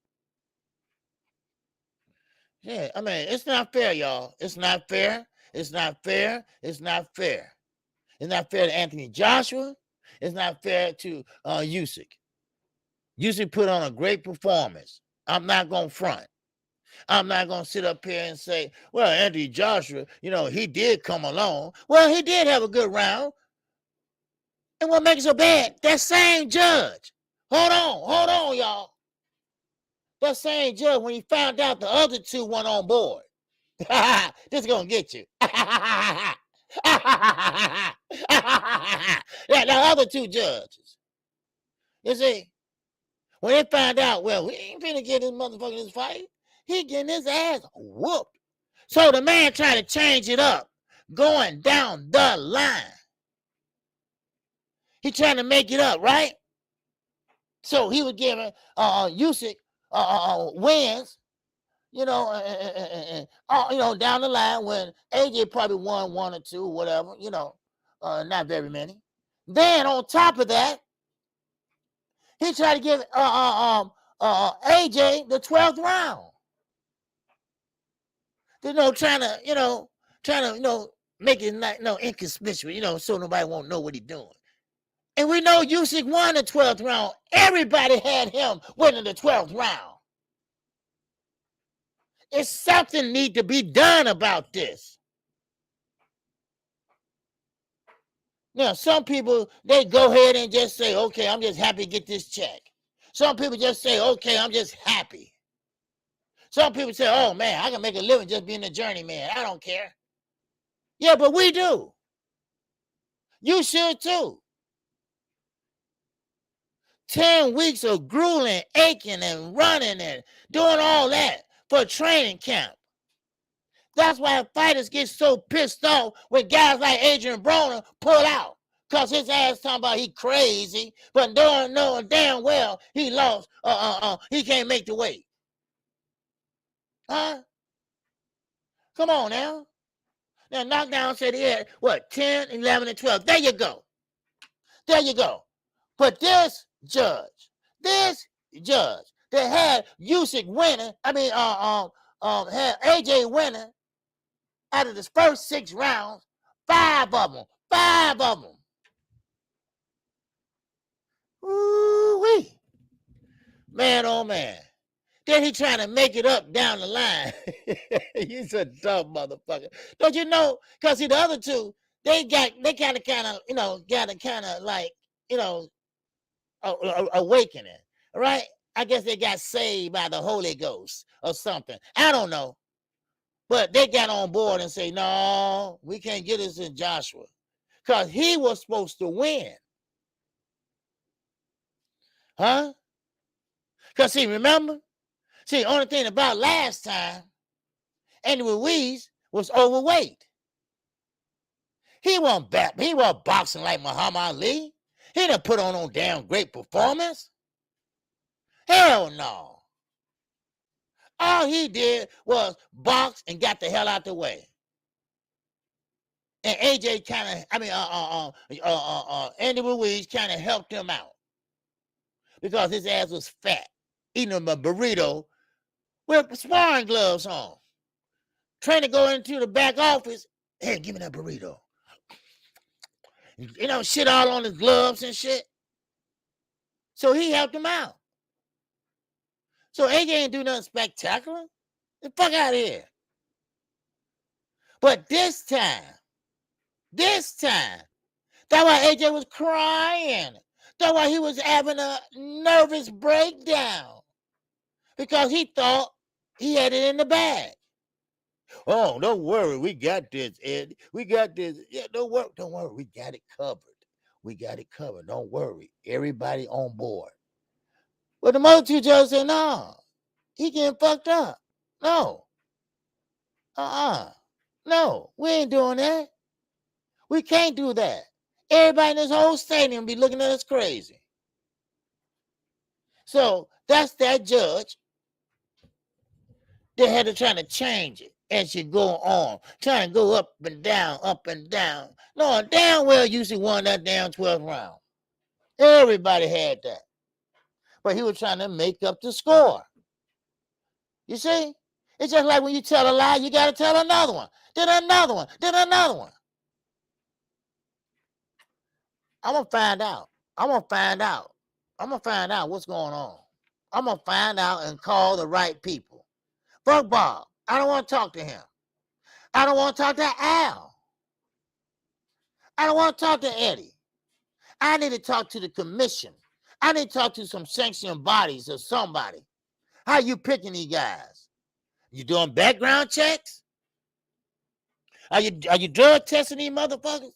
Yeah, I mean, it's not fair, y'all. It's not fair. It's not fair. It's not fair. It's not fair to Anthony Joshua. It's not fair to Usyk. Usyk put on a great performance. I'm not going to front. I'm not going to sit up here and say, well, Anthony Joshua, you know, he did come along. Well, he did have a good round. And what makes it so bad? That same judge. Hold on, y'all. That same judge, when he found out the other 2 weren't on board. This is going to get you. The other 2 judges. You see, when they found out, well, we ain't finna get this motherfucker in this fight. He getting his ass whooped. So the man tried to change it up, going down the line. He trying to make it up, right? So he was giving Usyk wins, you know, down the line when AJ probably won 1 or 2, whatever, you know, not very many. Then on top of that, he tried to give AJ the 12th round. You know, trying to make it not inconspicuous, you know, so nobody won't know what he's doing. And we know Usyk won the 12th round. Everybody had him winning the 12th round. It's something need to be done about this. Now, some people, they go ahead and just say, okay, I'm just happy to get this check. Some people just say, okay, I'm just happy. Some people say, oh, man, I can make a living just being a journeyman. I don't care. Yeah, but we do. You should too. 10 weeks of grueling, aching, and running and doing all that for training camp. That's why fighters get so pissed off when guys like Adrian Broner pull out. Because his ass talking about he crazy, but knowing damn well he lost, he can't make the weight. Huh? Come on now. Now, Knockdown said he had, 10, 11, and 12. There you go. There you go. But this judge that had Usyk winning, had AJ winning out of his first 6 rounds, 5 of them. Ooh-wee. Man, oh man. Then he trying to make it up down the line. He's a dumb motherfucker. Don't you know? Because see, the other two, they kind of like, awakening, right? I guess they got saved by the Holy Ghost or something. I don't know. But they got on board and say, no, we can't get us in Joshua. Because he was supposed to win. Huh? Because see, remember? See, the only thing about last time, Andy Ruiz was overweight. He wasn't boxing like Muhammad Ali. He didn't put on no damn great performance. Hell no. All he did was box and got the hell out the way. And AJ Andy Ruiz kind of helped him out because his ass was fat, eating a burrito with sparring gloves on. Trying to go into the back office, hey, give me that burrito. Shit all on his gloves and shit. So he helped him out. So AJ ain't do nothing spectacular. The fuck out of here. But this time, that's why AJ was crying. That's why he was having a nervous breakdown. Because he thought he had it in the bag. Oh, don't worry. We got this, Ed. We got this. Yeah, don't worry. We got it covered. Don't worry. Everybody on board. But the other two judges said, no, he getting fucked up. No. No, we ain't doing that. We can't do that. Everybody in this whole stadium be looking at us crazy. So that's that judge. They had to try to change it as you go on. Trying to go up and down. No, damn well you should won that damn 12th round. Everybody had that. But he was trying to make up the score. You see? It's just like when you tell a lie, you got to tell another one. Then another one. I'm going to find out. I'm going to find out what's going on. I'm going to find out and call the right people. Fuck Bob. I don't want to talk to him. I don't want to talk to Al. I don't want to talk to Eddie. I need to talk to the commission. I need to talk to some sanctioning bodies or somebody. How you picking these guys? You doing background checks? Are you drug testing these motherfuckers?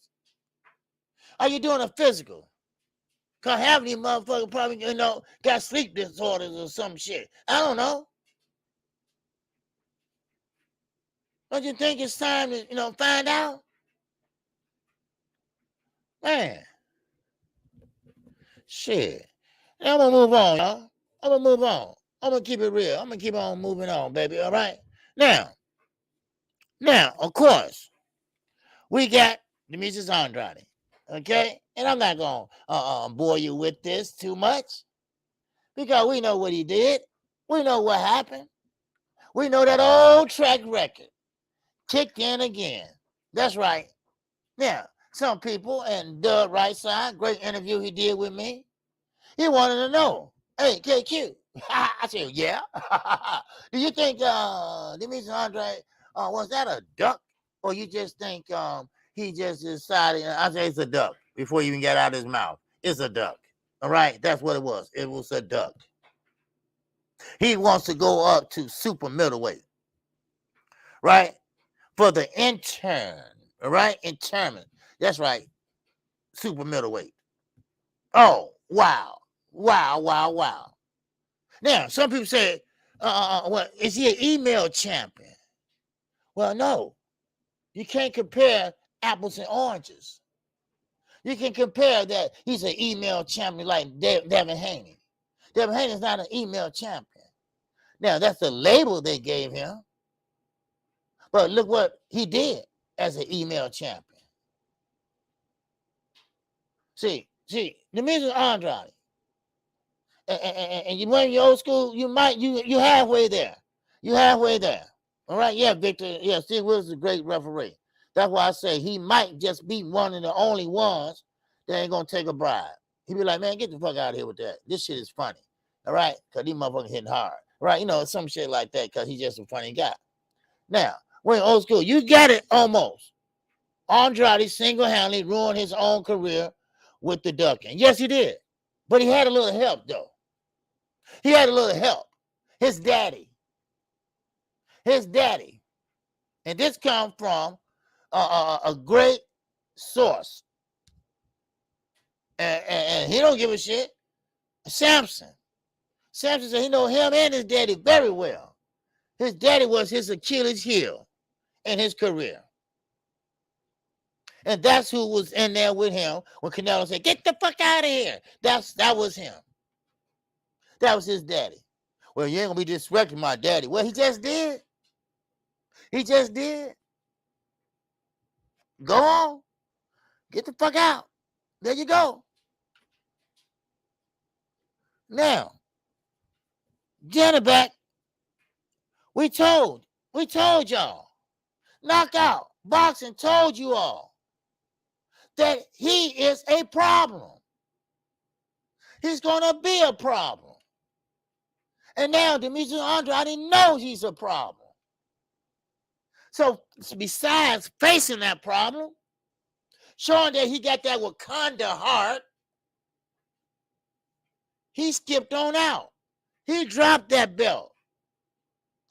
Are you doing a physical? Cause half of these motherfuckers probably, got sleep disorders or some shit. I don't know. Don't you think it's time to, find out? Man. Shit. Now I'm gonna move on, y'all. I'm gonna move on. I'm gonna keep it real. I'm gonna keep on moving on, baby. All right. Now, of course, we got Demetrius Andrade. Okay? And I'm not gonna bore you with this too much. Because we know what he did. We know what happened. We know that old track record kicked in again. That's right. Now, some people, and Doug Right Side, great interview he did with me. He wanted to know, hey, KQ. I said, yeah. Do you think Demetrius Andrade, was that a duck? Or you just think he just decided, I say it's a duck before he even got out of his mouth. It's a duck. All right? That's what it was. It was a duck. He wants to go up to super middleweight. Right? For the intern. All right? Internment. That's right. Super middleweight. Oh, wow. Wow. Now, some people say, is he an email champion? Well, no. You can't compare apples and oranges. You can compare that he's an email champion like Devin Haney. Devin Haney's not an email champion. Now, that's the label they gave him. But look what he did as an email champion. See, Demetrius Andrade. And you went in your old school, you halfway there. You halfway there. All right, yeah, Victor. Yeah, Steve Willis is a great referee. That's why I say he might just be one of the only ones that ain't gonna take a bribe. He'd be like, man, get the fuck out of here with that. This shit is funny. All right? Because these motherfuckers hitting hard. Right? You know, some shit like that because he's just a funny guy. Now, when old school, you got it almost. Andrade single-handedly ruined his own career with the ducking. Yes, he did. But he had a little help, though. He had a little help. His daddy. And this comes from a great source. And he don't give a shit. Samson said he know him and his daddy very well. His daddy was his Achilles heel in his career. And that's who was in there with him when Canelo said, get the fuck out of here. That was him. That was his daddy. Well, you ain't gonna be disrespecting my daddy. Well, he just did. Go on. Get the fuck out. There you go. Now, Jenna back. We told y'all. Knockout Boxing told you all that he is a problem. He's going to be a problem. And now Demetrius Andrade knows he's a problem. So besides facing that problem, showing that he got that Wakanda heart, he skipped on out. He dropped that belt.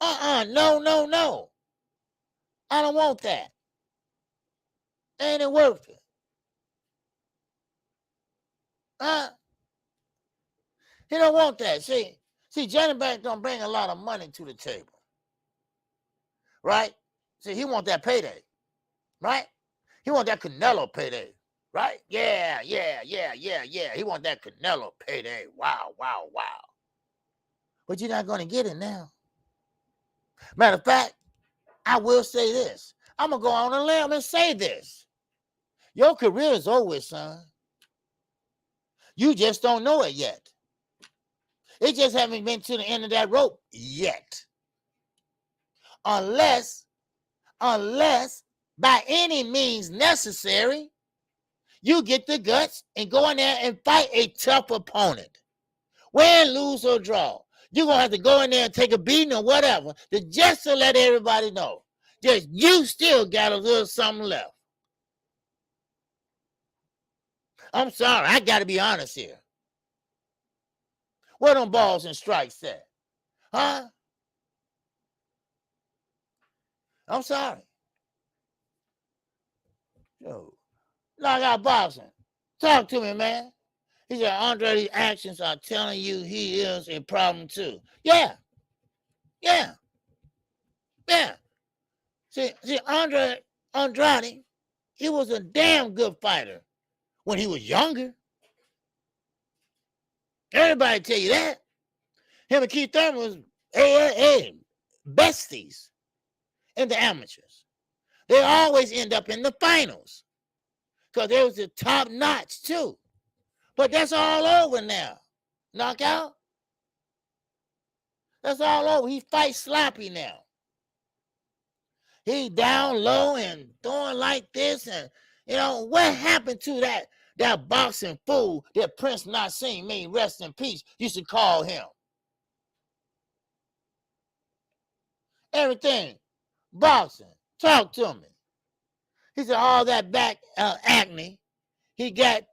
No. I don't want that. Ain't it worth it? He don't want that. See, Johnny Banks don't bring a lot of money to the table. Right? See, he want that payday. Right? He want that Canelo payday. Right? Yeah. He want that Canelo payday. Wow. But you're not going to get it now. Matter of fact, I will say this. I'm going to go on a limb and say this. Your career is over, son. You just don't know it yet. It just haven't been to the end of that rope yet. Unless by any means necessary, you get the guts and go in there and fight a tough opponent. Win, lose, or draw. You're going to have to go in there and take a beating or whatever, just to let everybody know that you still got a little something left. I'm sorry, I got to be honest here. Where them balls and strikes at? Huh? I'm sorry. Yo, Knockout Boxing. Talk to me, man. He said, Andrade's actions are telling you he is a problem too. Yeah. See, Andrade, he was a damn good fighter when he was younger. Everybody tell you that. Him and Keith Thurman was besties in the amateurs. They always end up in the finals because they was the top notch too. But that's all over now. Knockout. That's all over. He fights sloppy now. He down low and throwing like this. And, you know, what happened to that boxing fool that Prince Nassim, may rest in peace, used to call him? Everything. Boxing. Talk to me. He said all that back acne, he got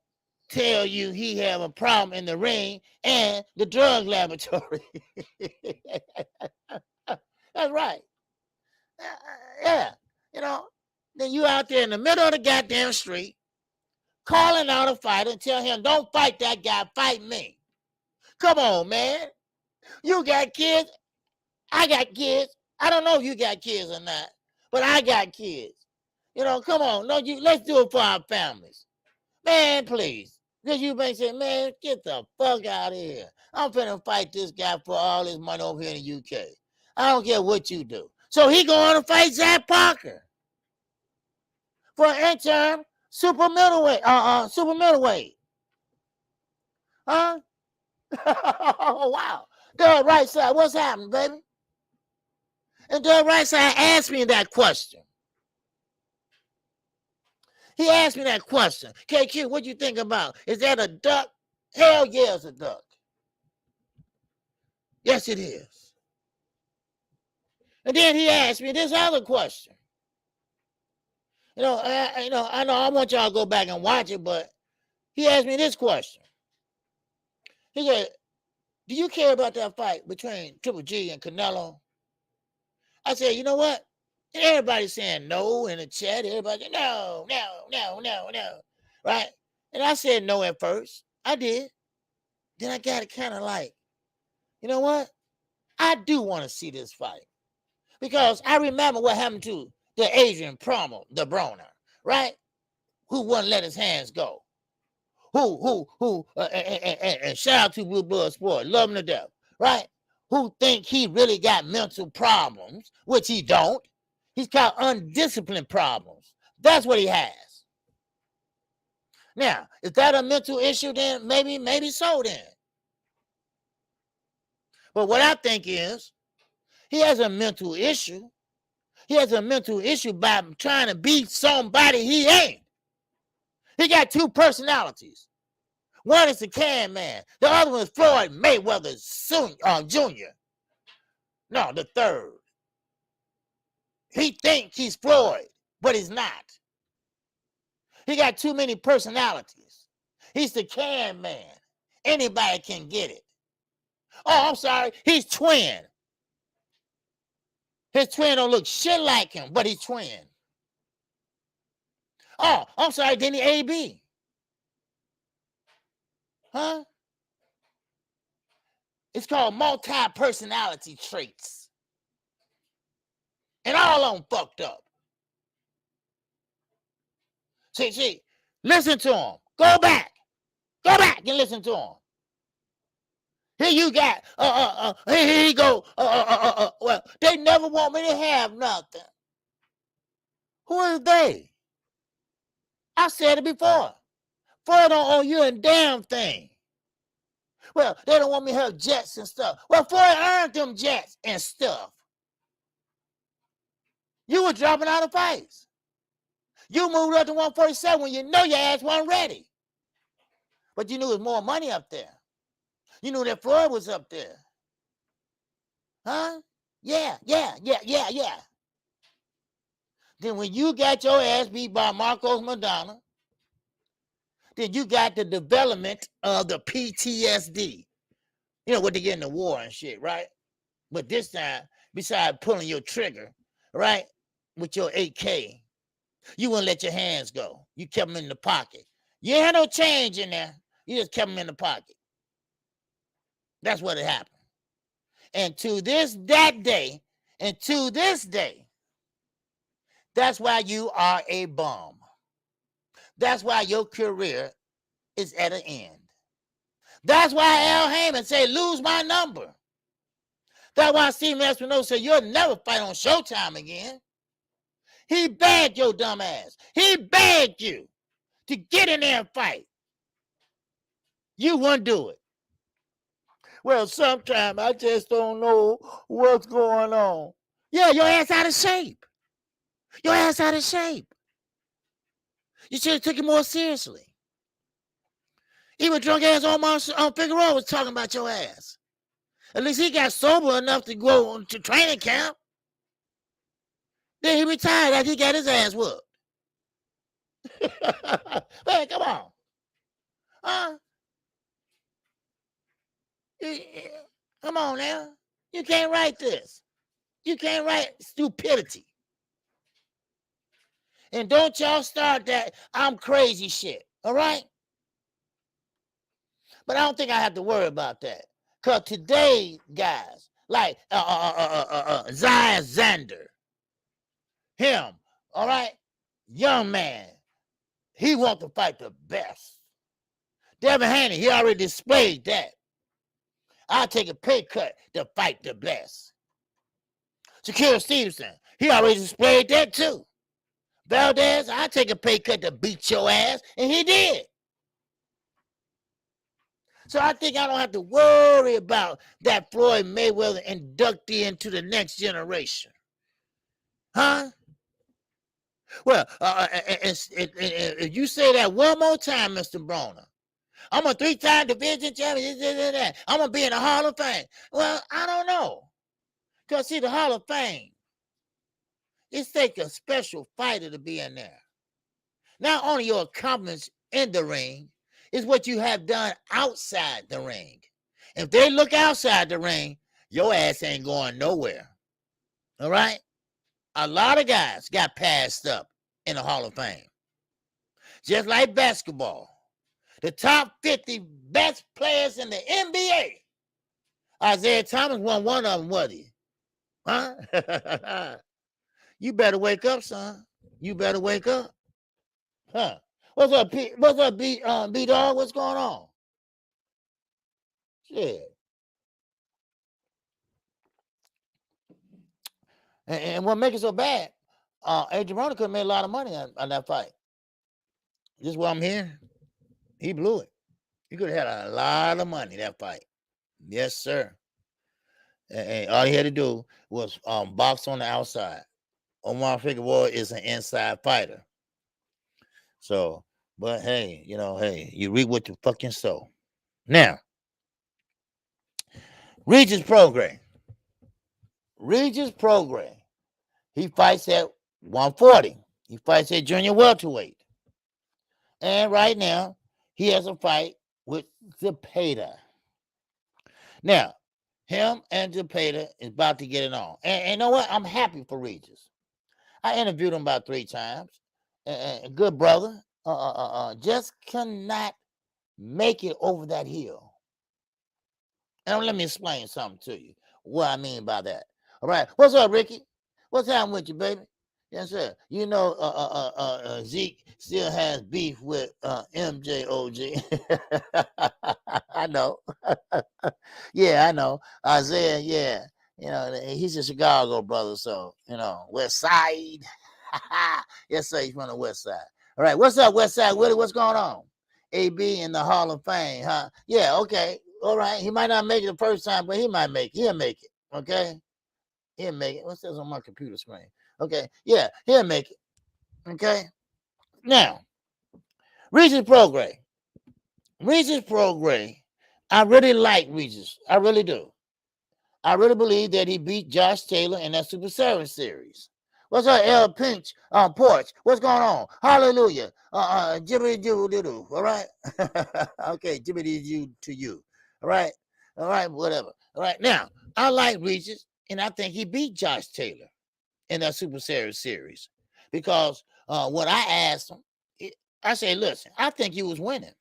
tell you he have a problem in the ring and the drug laboratory. That's right. Yeah. You know, then you out there in the middle of the goddamn street calling out a fighter and tell him, don't fight that guy, fight me. Come on, man. You got kids. I got kids. I don't know if you got kids or not, but I got kids. You know, come on. No, let's do it for our families. Man, please. Because you may say, man, get the fuck out of here. I'm finna fight this guy for all his money over here in the UK. I don't care what you do. So he going to fight Zach Parker for an interim super middleweight. Huh? Oh, wow. Dirrell right side, what's happening, baby? And Dirrell right side asked me that question. He asked me that question. KQ, what you think about? Is that a duck Hell yeah, it's a duck. Yes, it is. And then he asked me this other question. I know I want y'all to go back and watch it, but he asked me this question. He said, do you care about that fight between Triple G and Canelo? I said, you know what? And everybody's saying no in the chat. Everybody said, no. Right? And I said no at first. I did. Then I got it kind of like, you know what? I do want to see this fight. Because I remember what happened to the Adrian Promo, the Broner, right? Who wouldn't let his hands go. And shout out to Blue Blood Sport, love him to death, right? Who think he really got mental problems, which he don't. He's got undisciplined problems. That's what he has. Now, is that a mental issue then? Maybe so then. But what I think is, he has a mental issue. He has a mental issue by trying to be somebody he ain't. He got two personalities. One is the Can Man. The other one is Floyd Mayweather Jr. No, the third. He thinks he's Floyd, but he's not. He got too many personalities. He's the Can Man. Anybody can get it. Oh, I'm sorry. He's twin. His twin don't look shit like him, but he's twin. Oh, I'm sorry. Then he AB. Huh? It's called multi-personality traits. And all of them fucked up. See, listen to him. Go back and listen to him. Here you got, here you go, well, they never want me to have nothing. Who is they? I said it before. Ford don't owe you a damn thing. Well, they don't want me to have jets and stuff. Well, Ford earned them jets and stuff. You were dropping out of fights. You moved up to 147 when you know your ass wasn't ready. But you knew there was more money up there. You knew that Floyd was up there. Huh? Yeah. Then when you got your ass beat by Marcos Madonna, then you got the development of the PTSD. You know what they get in the war and shit, right? But this time, besides pulling your trigger, right, with your 8K, you wouldn't let your hands go. You kept them in the pocket. You ain't had no change in there. You just kept them in the pocket. That's what had happened. And to this day, that's why you are a bum. That's why your career is at an end. That's why Al Heyman said, lose my number. That's why Stephen Espinosa said, you'll never fight on Showtime again. He begged your dumb ass. He begged you to get in there and fight. You wouldn't do it. Well, sometimes I just don't know what's going on. Yeah, your ass out of shape. Your ass out of shape. You should have took it more seriously. Even drunk ass on Figueroa was talking about your ass. At least he got sober enough to go to training camp. Then he retired after he got his ass whooped. Man, come on. Huh? Come on now. You can't write this. You can't write stupidity. And don't y'all start that I'm crazy shit. All right? But I don't think I have to worry about that. Because today, guys, like Zion Xander, him, all right? Young man, he wants to fight the best. Devin Haney, he already displayed that. I'll take a pay cut to fight the best. Shakur Stevenson, he already displayed that too. Valdez, I'll take a pay cut to beat your ass, and he did. So I think I don't have to worry about that Floyd Mayweather inductee into the next generation. Huh? Well, if you say that one more time, Mr. Broner, I'm a 3-time division champion. I'm going to be in the Hall of Fame. Well, I don't know. Because, see, the Hall of Fame, it takes a special fighter to be in there. Not only your accomplishments in the ring, is what you have done outside the ring. If they look outside the ring, your ass ain't going nowhere. All right? A lot of guys got passed up in the Hall of Fame. Just like basketball. The top 50 best players in the NBA. Isaiah Thomas won one of them, was he? Huh? You better wake up, son. You better wake up. Huh? What's up, P? What's up, B-Dog? What's going on? Shit. And what makes it so bad, Adrian Broner could have made a lot of money on that fight. Just what I'm hearing, he blew it. He could have had a lot of money that fight. Yes, sir. And all he had to do was box on the outside. Omar Figueroa is an inside fighter. So, but hey, you reap what you fucking sow. Now, Regis Prograis. Regis Prograis. He fights at 140. He fights at junior welterweight. And right now, he has a fight with Zepeda. Now, him and Zepeda is about to get it on. And you know what? I'm happy for Regis. I interviewed him about 3 times. Good brother. Just cannot make it over that hill. And let me explain something to you. What I mean by that. All right. What's up, Ricky? What's happening with you, baby? Yes, sir. You know, Zeke still has beef with MJOG. I know. Yeah, I know. Isaiah, yeah. He's a Chicago brother, so, West Side. Yes, sir. He's from the West Side. All right. What's up, West Side Willie? What's going on? AB in the Hall of Fame, huh? Yeah, okay. All right. He might not make it the first time, but he might make it. He'll make it. Okay. He'll make it. What's this on my computer screen? Okay. Yeah, he'll make it. Okay. Now, Regis Prograis. Regis Prograis. I really like Regis. I really do. I really believe that he beat Josh Taylor in that Super 7 series. What's up, L Pinch on Porch? What's going on? Hallelujah. Jibbity doo doo doo. All right. Okay, jibbity doo to you. All right. All right, whatever. All right. Now, I like Regis, and I think he beat Josh Taylor in that Super series. Because when I asked him, I said, listen, I think you was winning.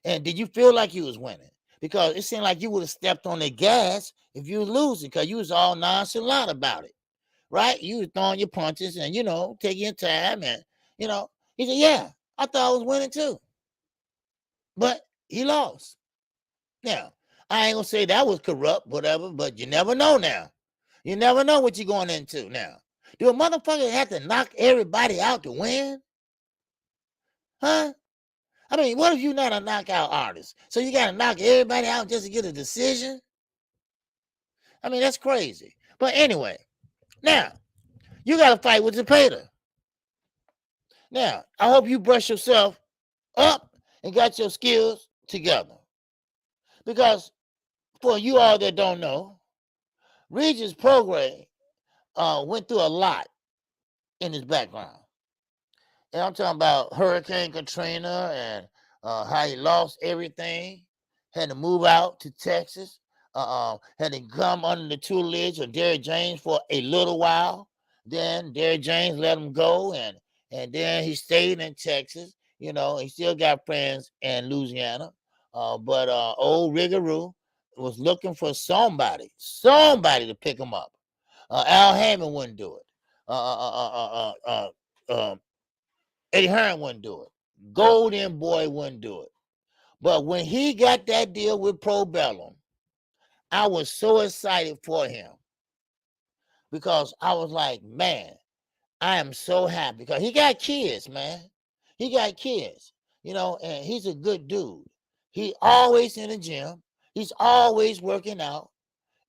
And did you feel like you was winning? Because it seemed like you would have stepped on the gas if you was losing, because you was all nonchalant about it. Right? You was throwing your punches and, taking your time. And, he said, yeah, I thought I was winning too. But he lost. Now, I ain't going to say that was corrupt, whatever, but you never know now. You never know what you're going into now. Do a motherfucker have to knock everybody out to win? Huh? I mean, what if you're not a knockout artist? So you got to knock everybody out just to get a decision? I mean, that's crazy. But anyway, now, you got to fight with Zepeda. Now, I hope you brush yourself up and got your skills together. Because for you all that don't know, Regis Prograis went through a lot in his background. And I'm talking about Hurricane Katrina and how he lost everything, had to move out to Texas, had to come under the tutelage of Derrick James for a little while. Then Derrick James let him go, and then he stayed in Texas. He still got friends in Louisiana. But old Riggaroo was looking for somebody to pick him up. Al Heyman wouldn't do it. Eddie Hearn wouldn't do it. Golden Boy wouldn't do it. But when he got that deal with Pro Bellum, I was so excited for him. Because I was like, man, I am so happy. Because he got kids, man. He got kids, and he's a good dude. He always in the gym. He's always working out.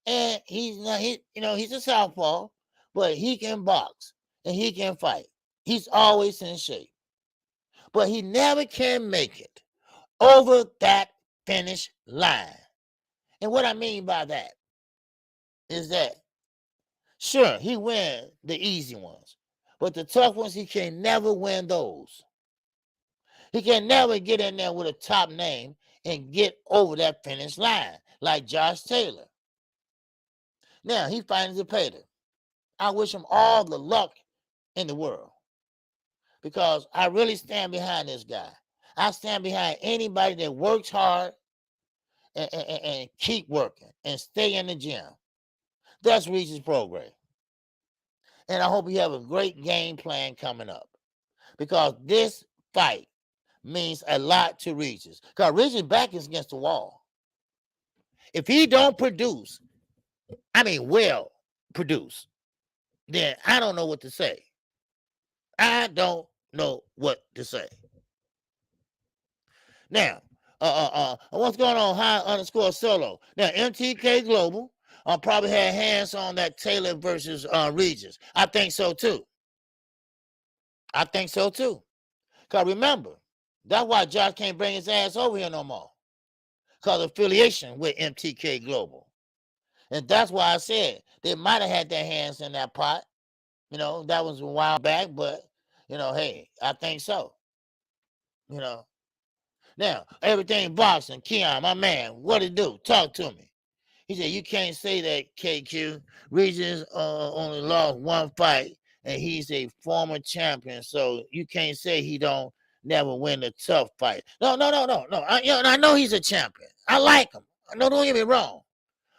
And he's a southpaw, but he can box and he can fight. He's always in shape. But he never can make it over that finish line. And what I mean by that is that, sure, he win the easy ones, but the tough ones, he can never win those. He can never get in there with a top name and get over that finish line like Josh Taylor. Now, he finds a Pater. I wish him all the luck in the world because I really stand behind this guy. I stand behind anybody that works hard and keep working and stay in the gym. That's Regis Prograis. And I hope you have a great game plan coming up because this fight means a lot to Regis. Because Regis' back is against the wall. If he don't produce, well produce, then I don't know what to say. I don't know what to say. Now, what's going on? High_solo. Now, MTK Global probably had hands on that Taylor versus Regis. I think so too. Because remember, that's why Josh can't bring his ass over here no more. Because of affiliation with MTK Global. And that's why I said they might have had their hands in that pot. You know, that was a while back, but, you know, hey, I think so. You know. Now, everything boxing, Keon, my man, what it do? Talk to me. He said, you can't say that, KQ. Regis only lost one fight, and he's a former champion, so you can't say he don't never win a tough fight. No. I know he's a champion. I like him. No, don't get me wrong.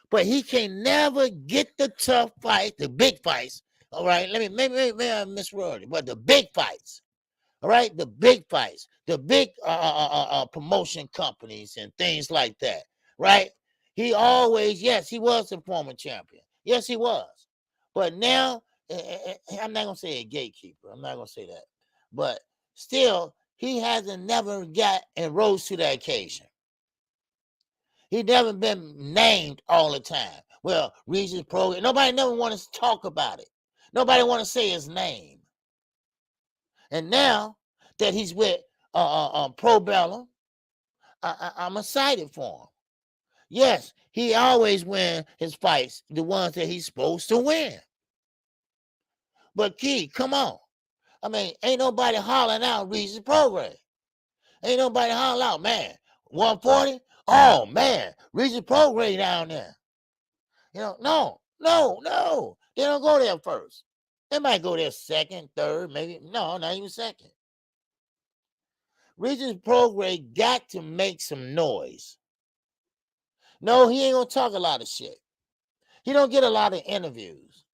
But he can never get the tough fight, the big fights. All right, maybe I misworded it, but the big fights. All right, the big fights, the big promotion companies and things like that, right? He always, yes, he was a former champion. Yes, he was. But now, I'm not going to say a gatekeeper. I'm not going to say that. But still, he hasn't never got and rose to the occasion. He never been named all the time. Well, Regis Prograis, nobody never want to talk about it. Nobody want to say his name. And now that he's with Pro Bellum, I'm excited for him. Yes, he always wins his fights, the ones that he's supposed to win. But Key, come on. I mean, ain't nobody hollering out Regis Prograis. Ain't nobody hollering out, man, 140? Oh, man, Regis Prograis down there. You know, no. They don't go there first. They might go there second, third, maybe. No, not even second. Regis Prograis got to make some noise. No, he ain't gonna talk a lot of shit. He don't get a lot of interviews.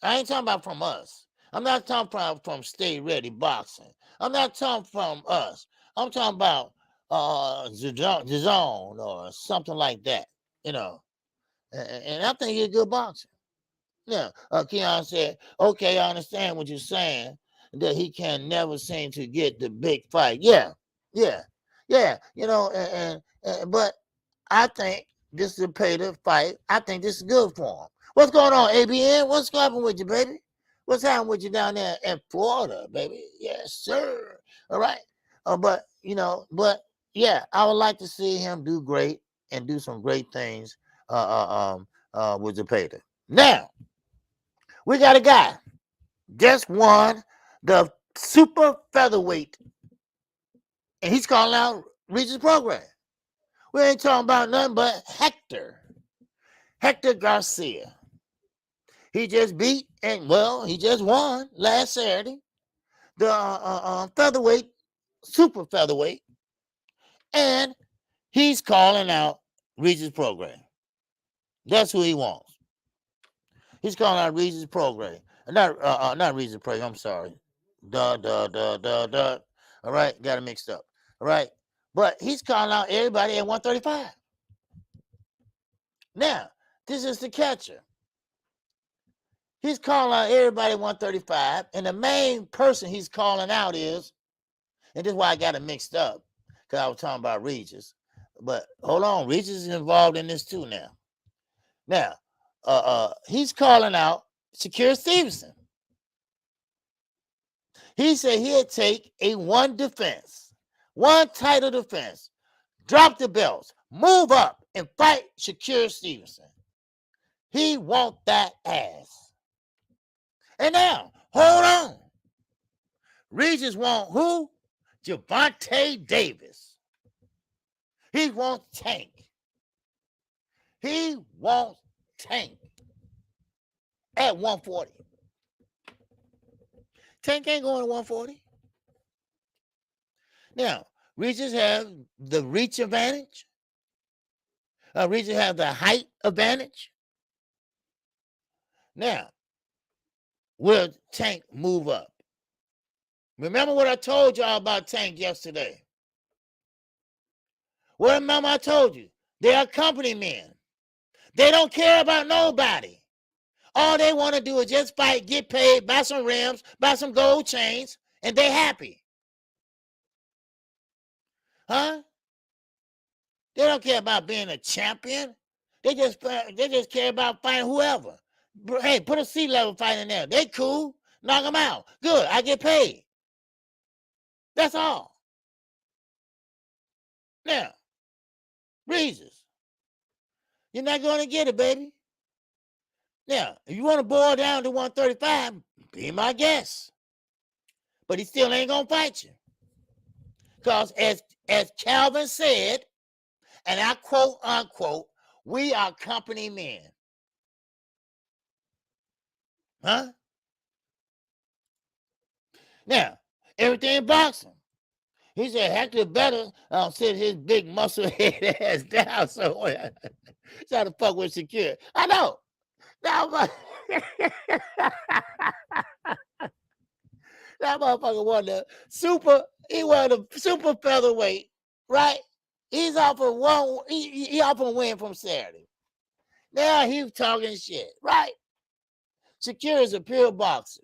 I ain't talking about from us. I'm not talking from Stay Ready Boxing. I'm not talking from us. I'm talking about DAZN or something like that, you know. And I think he's a good boxer. Yeah, Keon said, okay, I understand what you're saying, that he can never seem to get the big fight. Yeah, you know, but I think this is a pay-to fight. I think this is good for him. What's going on, ABN? What's happening with you, baby? What's happening with you down there in Florida, baby? Yes, sir. All right. But yeah, I would like to see him do great and do some great things with the pay-to. Now, we got a guy just won the super featherweight, and he's calling out Regis Prograis. We ain't talking about nothing but Hector Garcia. He just beat he just won last Saturday the featherweight, super featherweight, and he's calling out Regis Prograis. That's who he wants. He's calling out Regis Prograis. Not Regis Prograis. I'm sorry. All right, got it mixed up. All right, but he's calling out everybody at 135. Now, this is the catcher. He's calling out everybody at 135, and the main person he's calling out is, and this is why I got it mixed up, because I was talking about Regis. But hold on, Regis is involved in this too now. Now, he's calling out Shakur Stevenson. He said he'd take a one title defense drop the belts, move up, and fight Shakur Stevenson. He want that ass. And now, hold on. Regis want who? Gervonta Davis. He wants Tank. He wants Tank at 140. Tank ain't going to 140. Now, Regis have the reach advantage. Regis have the height advantage. Now, will Tank move up? Remember what I told y'all about Tank yesterday? Well, remember I told you, they are company men. They don't care about nobody. All they want to do is just fight, get paid, buy some rims, buy some gold chains, and they're happy. Huh? They don't care about being a champion. They just care about fighting whoever. Hey, put a C-level fight in there. They cool. Knock them out. Good. I get paid. That's all. Now, Regis, you're not going to get it, baby. Now, if you want to boil down to 135, be my guest. But he still ain't going to fight you. Because as Calvin said, and I quote, unquote, we are company men. Huh? Now, everything boxing. He said Hector better sit his big muscle head ass down somewhere. Try to fuck with Shakur. I know. Now, that motherfucker won the super, he won the super featherweight, right? He's off of one, he off a win from Saturday. Now he's talking shit, right? Shakur is a pure boxer.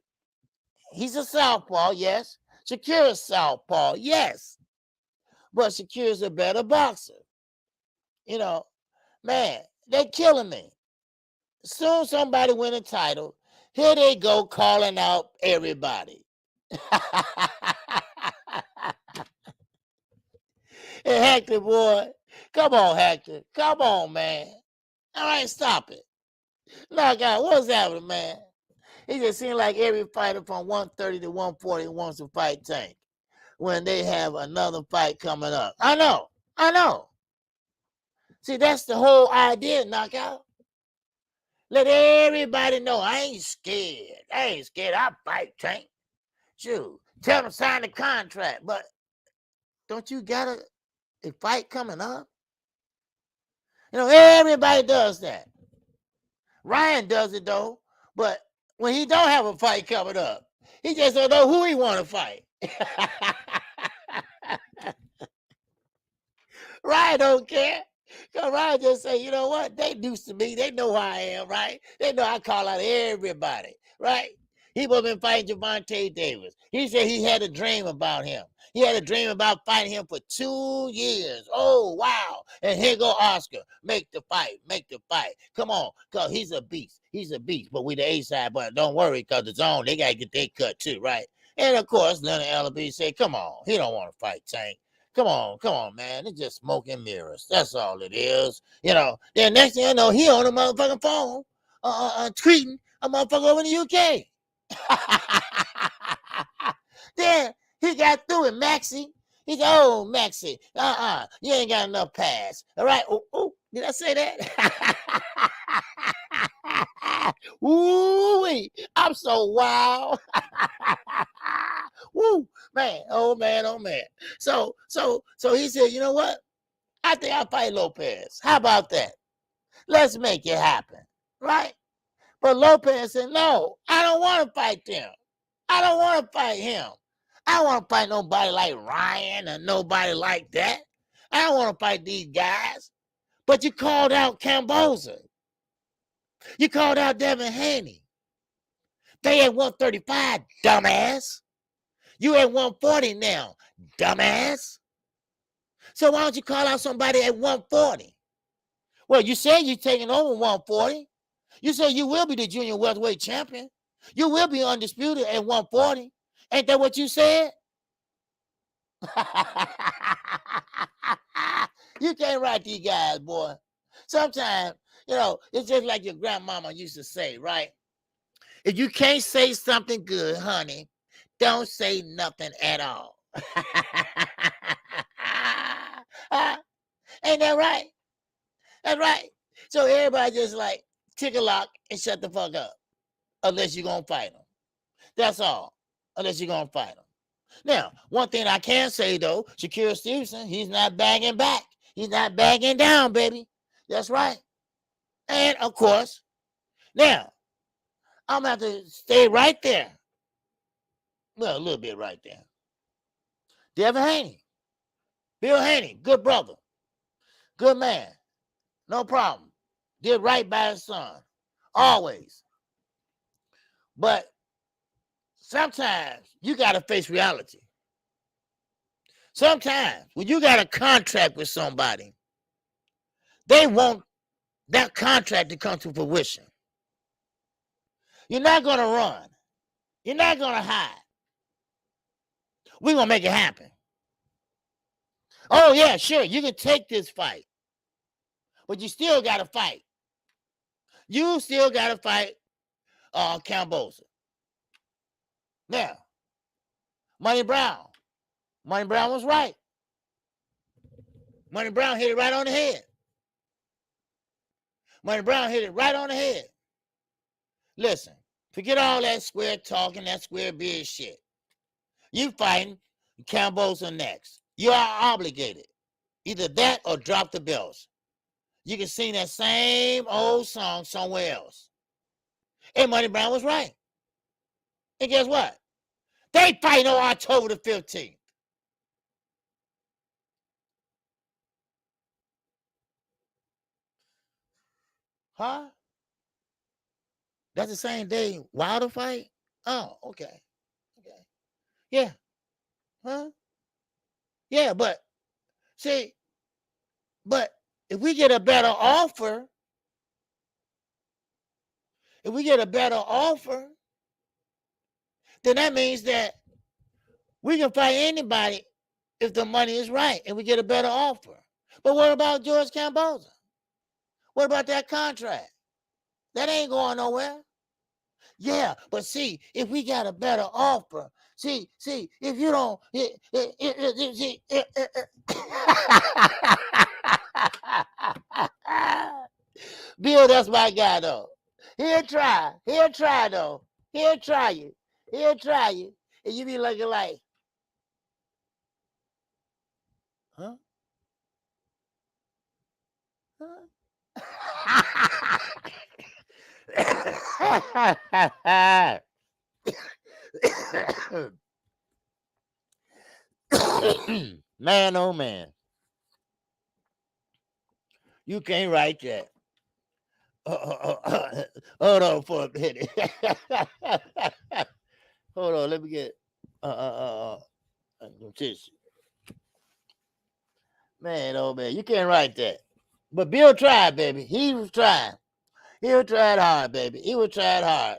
He's a southpaw, yes. Shakur is southpaw, yes. But Shakur is a better boxer. You know, man, they're killing me. Soon somebody win a title, here they go calling out everybody. Hey, Hector, boy. Come on, Hector. Come on, man. All right, stop it. Knock out. What's happening, man? It just seems like every fighter from 130 to 140 wants to fight Tank when they have another fight coming up. I know. See, that's the whole idea, Knockout. Let everybody know I ain't scared. I fight Tank. Shoot, tell them sign the contract. But don't you got a fight coming up? You know, everybody does that. Ryan does it, though. But when he don't have a fight coming up, he just don't know who he want to fight. Ryan don't care. Because Ryan just say, you know what? They used to me. They know who I am, right? They know I call out everybody, right? He was been fighting Gervonta Davis. He said he had a dream about him. He had a dream about fighting him for 2 years. Oh, wow. And here go Oscar. Make the fight. Come on, because he's a beast. But we the A side, but don't worry, because the zone, they got to get their cut too, right? And, of course, Leonard Ellaby said, come on. He don't want to fight Tank. Come on, man. It's just smoke and mirrors. That's all it is. You know, then next thing I know, he on the motherfucking phone tweeting a motherfucker over in the UK. Then he got through with Maxie. He said, oh, Maxie, you ain't got enough pass. All right. Oh, did I say that? Ooh, I'm so wild. Woo, man. Oh, man. So he said, you know what? I think I'll fight Lopez. How about that? Let's make it happen. Right? But Lopez said, no, I don't want to fight them. I don't want to fight him. I don't want to fight nobody like Ryan or nobody like that. I don't want to fight these guys. But you called out Camboza. You called out Devin Haney. They at 135, dumbass. You at 140 now, dumbass. So why don't you call out somebody at 140? Well, you said you're taking over 140. You said you will be the junior welterweight champion. You will be undisputed at 140. Ain't that what you said? You can't write these guys, boy. Sometimes, it's just like your grandmama used to say, right? If you can't say something good, honey, don't say nothing at all. Ain't that right? That's right. So everybody just like tick a lock and shut the fuck up. Unless you're going to fight them. That's all. Unless you're going to fight them. Now, one thing I can say, though, Shakur Stevenson, he's not bagging back. He's not bagging down, baby. That's right. And, of course, now, I'm going to have to stay right there. Well, a little bit right there. Devin Haney. Bill Haney, good brother. Good man. No problem. Did right by his son. Always. But sometimes you got to face reality. Sometimes when you got a contract with somebody, they want that contract to come to fruition. You're not going to run. You're not going to hide. We're going to make it happen. Oh, yeah, sure, you can take this fight. But you still got to fight. You still got to fight Cambosa. Now, Money Brown. Money Brown was right. Money Brown hit it right on the head. Money Brown hit it right on the head. Listen, forget all that square talking, that square beard shit. You fighting Cambosa next. You are obligated. Either that or drop the belts. You can sing that same old song somewhere else. And Money Brown was right. And guess what? They fight on October the 15th. Huh? That's the same day Wilder fight? Oh, okay. Okay. Yeah. Huh? Yeah, but see, but if we get a better offer, then that means that we can fight anybody if the money is right and we get a better offer. But what about George Cambosa? What about that contract? That ain't going nowhere. Yeah, but see, if we got a better offer, see, if you don't, Bill, that's my guy though. He'll try though. He'll try you, and you be looking like, huh? Man, oh man. You can't write that. Hold on for a minute. Hold on, let me get tissue. Man, oh man, you can't write that. But Bill tried, baby. He was trying. He was trying hard, baby. He was trying hard.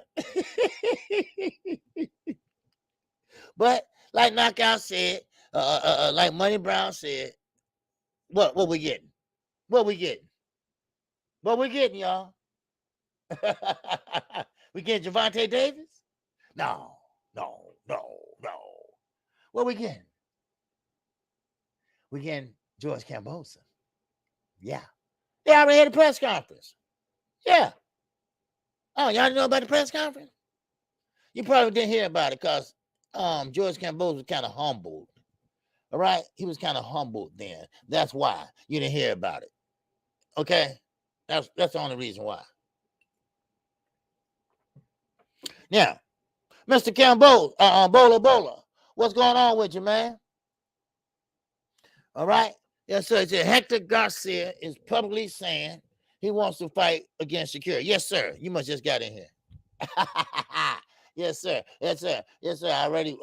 But like Knockout said, like Money Brown said, what we getting? What we getting? What we getting, y'all? We getting Gervonta Davis? No. What we getting? We getting George Cambosa. Yeah. They already had a press conference. Yeah. Oh, y'all didn't know about the press conference? You probably didn't hear about it because George Cambosa was kind of humbled. All right? He was kind of humbled then. That's why you didn't hear about it. Okay? That's the only reason why. Now, Mr. Cambosa, Bola, what's going on with you, man? All right? Yes, sir. Hector Garcia is publicly saying he wants to fight against Shakur. Yes, sir. You must just got in here. Yes, sir. Yes, sir. Yes, sir. I already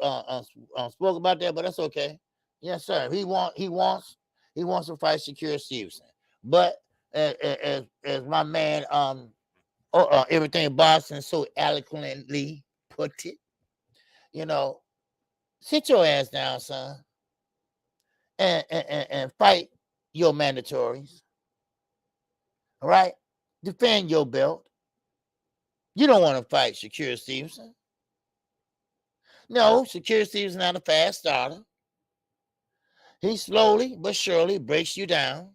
spoke about that, but that's okay. Yes, sir. He wants to fight Shakur Stevenson. But as my man everything Boston so eloquently put it, sit your ass down, son, and fight your mandatories. All right? Defend your belt. You don't want to fight Shakur Stevenson. No, Shakur Stevenson not a fast starter. He slowly but surely breaks you down.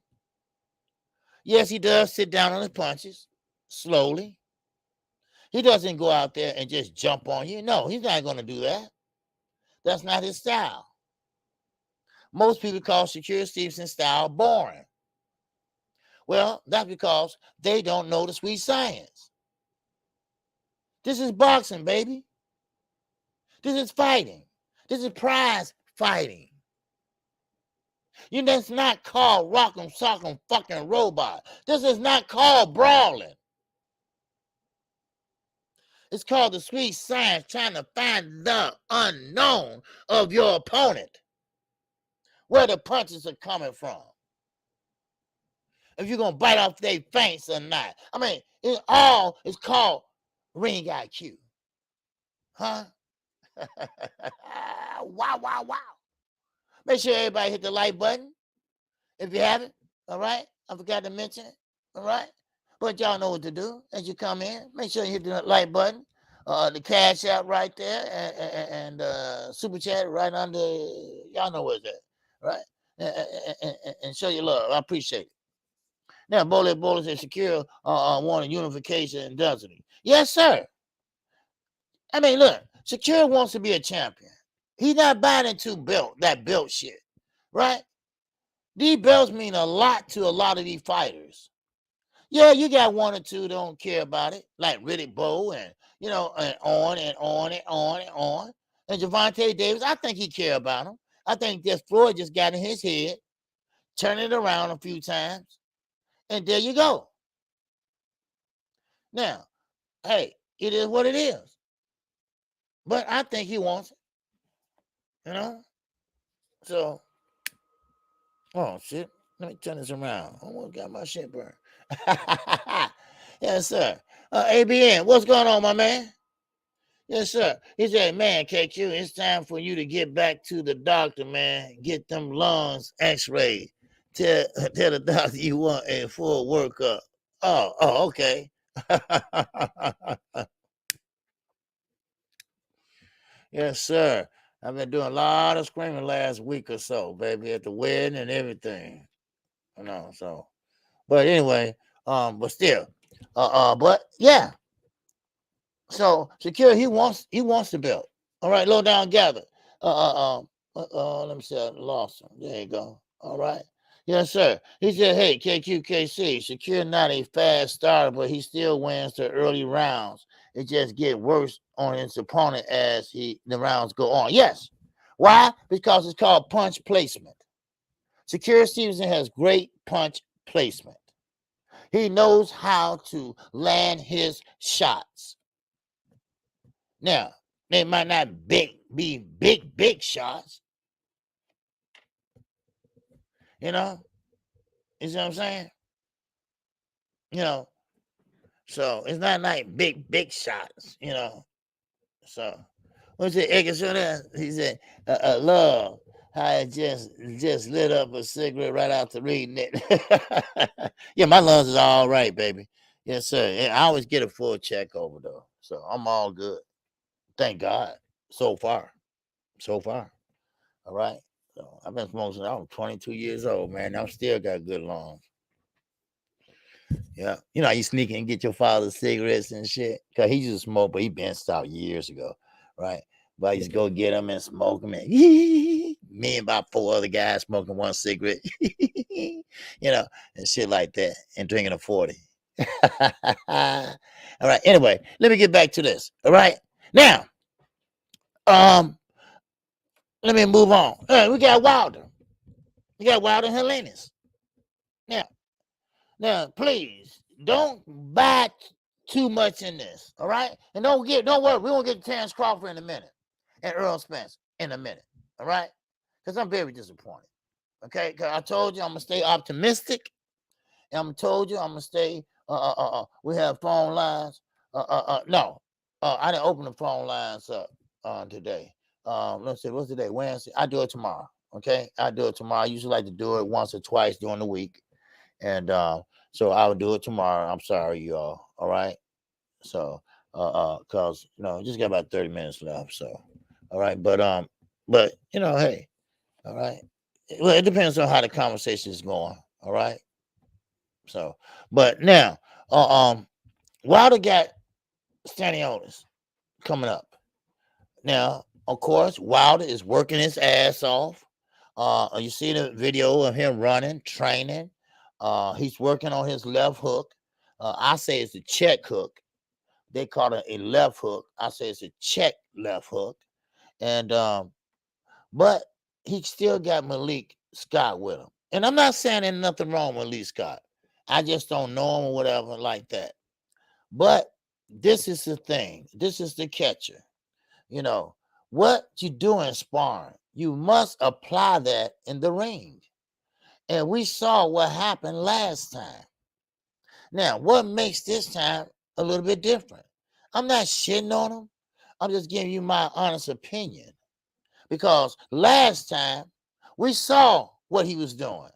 Yes, he does sit down on his punches slowly. He doesn't go out there and just jump on you. No, he's not going to do that. That's not his style. Most people call Shakur Stevenson's style boring. Well, that's because they don't know the sweet science. This is boxing, baby. This is fighting. This is prize fighting. You know, that's not called rock'em sock'em fucking robot. This is not called brawling. It's called the sweet science, trying to find the unknown of your opponent. Where the punches are coming from. If you're going to bite off their feints or not. I mean, it's called ring IQ. Huh? Wow, wow, wow. Make sure everybody hit the like button if you haven't. All right? I forgot to mention it. All right? But y'all know what to do as you come in. Make sure you hit the like button. The cash app right there and super chat right under. Y'all know where it's at. Right? And show your love. I appreciate it. Now, Bowler said Shakur wanted unification, doesn't he? Yes, sir. I mean, look, Shakur wants to be a champion. He's not buying into that belt shit, right? These belts mean a lot to a lot of these fighters. Yeah, you got one or two that don't care about it, like Riddick Bowe and, and on and on and on and on. And Gervonta Davis, I think he care about him. I think this Floyd just got in his head, turned it around a few times, and there you go. Now, hey, it is what it is. But I think he wants it, So, oh, shit. Let me turn this around. I almost got my shit burned. Yes, sir. ABN, what's going on, my man? Yes, sir. He said, man, KQ, it's time for you to get back to the doctor, man. Get them lungs x-rayed. Tell the doctor you want a full workup. Oh, okay. Yes, sir. I've been doing a lot of screaming last week or so, baby, at the wedding and everything. So. But anyway, but still. But yeah. So Shakur, he wants the belt. All right, low down gather. Let me see, I lost him. There you go. All right. Yes, sir. He said, hey, KQKC, Shakur not a fast starter, but he still wins the early rounds. It just get worse on his opponent as the rounds go on. Yes. Why? Because it's called punch placement. Shakur Stevenson has great punch placement. He knows how to land his shots. Now, they might not be big shots. You know? You see what I'm saying? So it's not like big shots, So what's it, Eggerson? He said, love how it just lit up a cigarette right after reading it. Yeah, my lungs is all right, baby. Yes, sir. And I always get a full check over though. So I'm all good. Thank God. So far. All right. So I've been smoking since I was 22 years old, man. I'm still got good lungs. Yeah. You sneak in and get your father's cigarettes and shit. Because he used to smoke, but he been stopped years ago. Right. But I used to go get them and smoke them. And me and about 4 other guys smoking one cigarette. And shit like that. And drinking a 40. All right. Anyway, let me get back to this. All right. Now, let me move on. We got Wilder. We got Wilder and Helenius. Now, please don't buy too much in this. All right, and don't worry. We're gonna get to Terrence Crawford in a minute, and Earl Spence in a minute. All right, because I'm very disappointed. Okay, because I told you I'm gonna stay optimistic. And I'm told you I'm gonna stay. We have phone lines. No, I didn't open the phone lines up today. Let's see, what's today? Wednesday. I do it tomorrow. Okay, I'll do it tomorrow. I usually like to do it once or twice during the week. And so I'll do it tomorrow. I'm sorry, y'all. All right. So cause just got about 30 minutes left. So all right, but hey, all right. Well, it depends on how the conversation is going. All right. So, but now, Wilder got Stanionis coming up. Now, of course, Wilder is working his ass off. You see the video of him running, training. He's working on his left hook. I say it's a check hook. They call it a left hook. I say it's a check left hook. And but he still got Malik Scott with him. And I'm not saying there's nothing wrong with Malik Scott. I just don't know him or whatever like that. But this is the thing. This is the catcher. What you do in sparring, you must apply that in the ring. And we saw what happened last time. Now, what makes this time a little bit different? I'm not shitting on him. I'm just giving you my honest opinion. Because last time we saw what he was doing.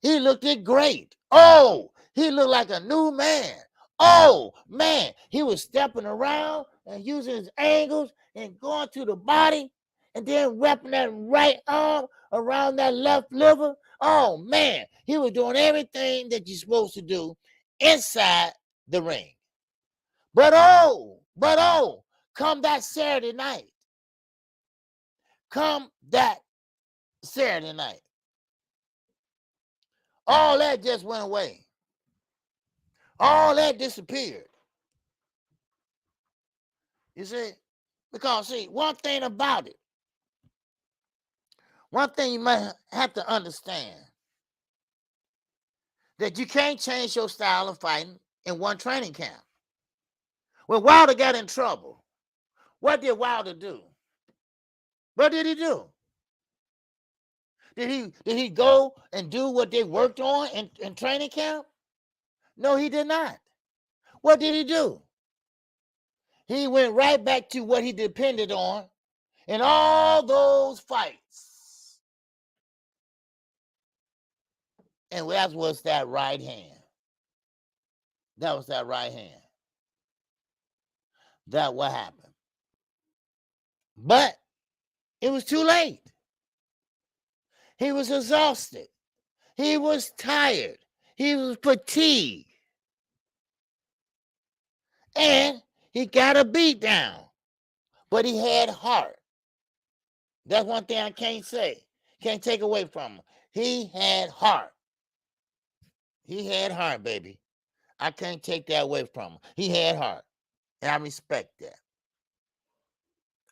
He looked great. Oh, he looked like a new man. Oh, man, he was stepping around and using his angles and going to the body and then wrapping that right arm around that left liver. Oh, man, he was doing everything that you're supposed to do inside the ring. But come that Saturday night. Come that Saturday night. All that just went away. All that disappeared. You see? Because, see, one thing about it, one thing you might have to understand, that you can't change your style of fighting in one training camp. When Wilder got in trouble, what did Wilder do? What did he do? Did he go and do what they worked on in training camp? No, he did not. What did he do? He went right back to what he depended on in all those fights. And that was that right hand. That was that right hand. That what happened. But it was too late. He was exhausted. He was tired. He was fatigued. And he got a beat down. But he had heart. That's one thing I can't say. Can't take away from him. He had heart. He had heart, baby. I can't take that away from him. He had heart. And I respect that.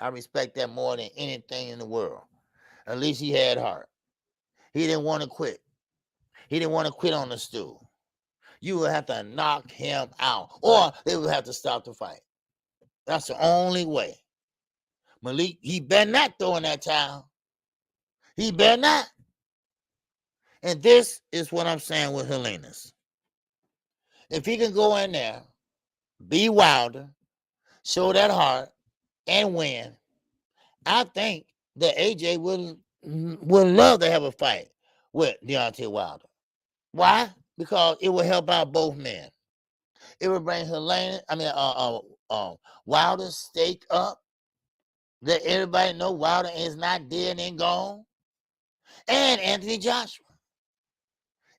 I respect that more than anything in the world. At least he had heart. He didn't want to quit. He didn't want to quit on the stool. You would have to knock him out, or they would have to stop the fight. That's the only way. Malik, he better not throw in that towel. He better not. And this is what I'm saying with Helenas. If he can go in there, be Wilder, show that heart, and win, I think that AJ would love to have a fight with Deontay Wilder. Why? Because it will help out both men. It will bring Wilder's stake up. Let everybody know Wilder is not dead and gone. And Anthony Joshua.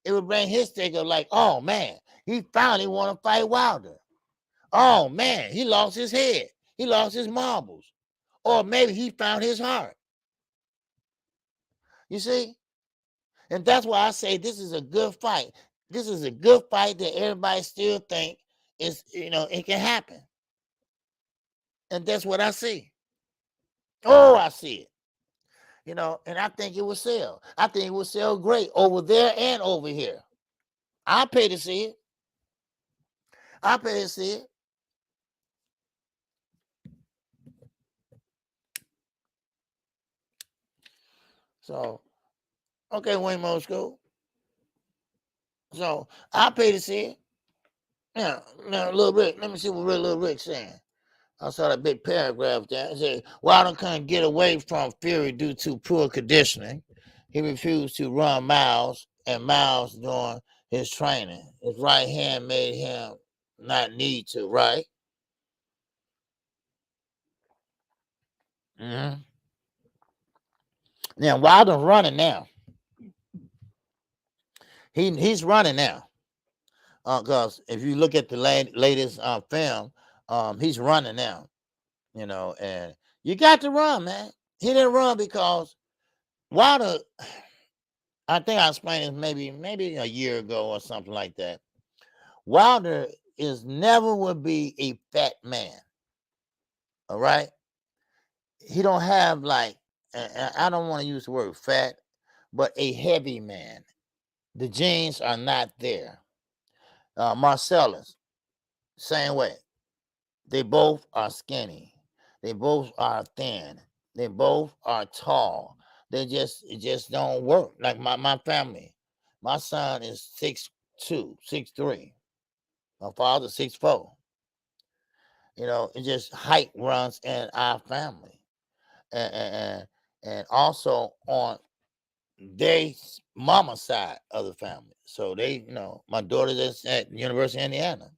It would bring his stake up like, oh man, he finally want to fight Wilder. Oh man, he lost his head. He lost his marbles. Or maybe he found his heart. You see? And that's why I say this is a good fight. This is a good fight that everybody still think is, it can happen. And that's what I see. Oh, I see it. And I think it will sell. I think it will sell great over there and over here. I'll pay to see it. I'll pay to see it. So, okay, Wayne Moscow. So, I'll pay to see it. Now, Little Rick, let me see what Little Rick's saying. I saw that big paragraph there. It said, Wilder couldn't get away from Fury due to poor conditioning. He refused to run miles and miles during his training. His right hand made him not need to, right? Mm-hmm. Now Wilder's running now. He's running now. Because if you look at the latest film, he's running now. You know, and you got to run, man. He didn't run because Wilder. I think I explained this maybe a year ago or something like that. Wilder is never would be a fat man. All right, he don't have like I don't want to use the word fat, but a heavy man. The genes are not there. Marcellus, same way. They both are skinny. They both are thin. They both are tall. It just don't work. Like my family. My son is 6'2", 6'3". My father 6'4". You know, it just height runs in our family. And also on their mama side of the family. So they, you know, my daughter that's at University of Indiana.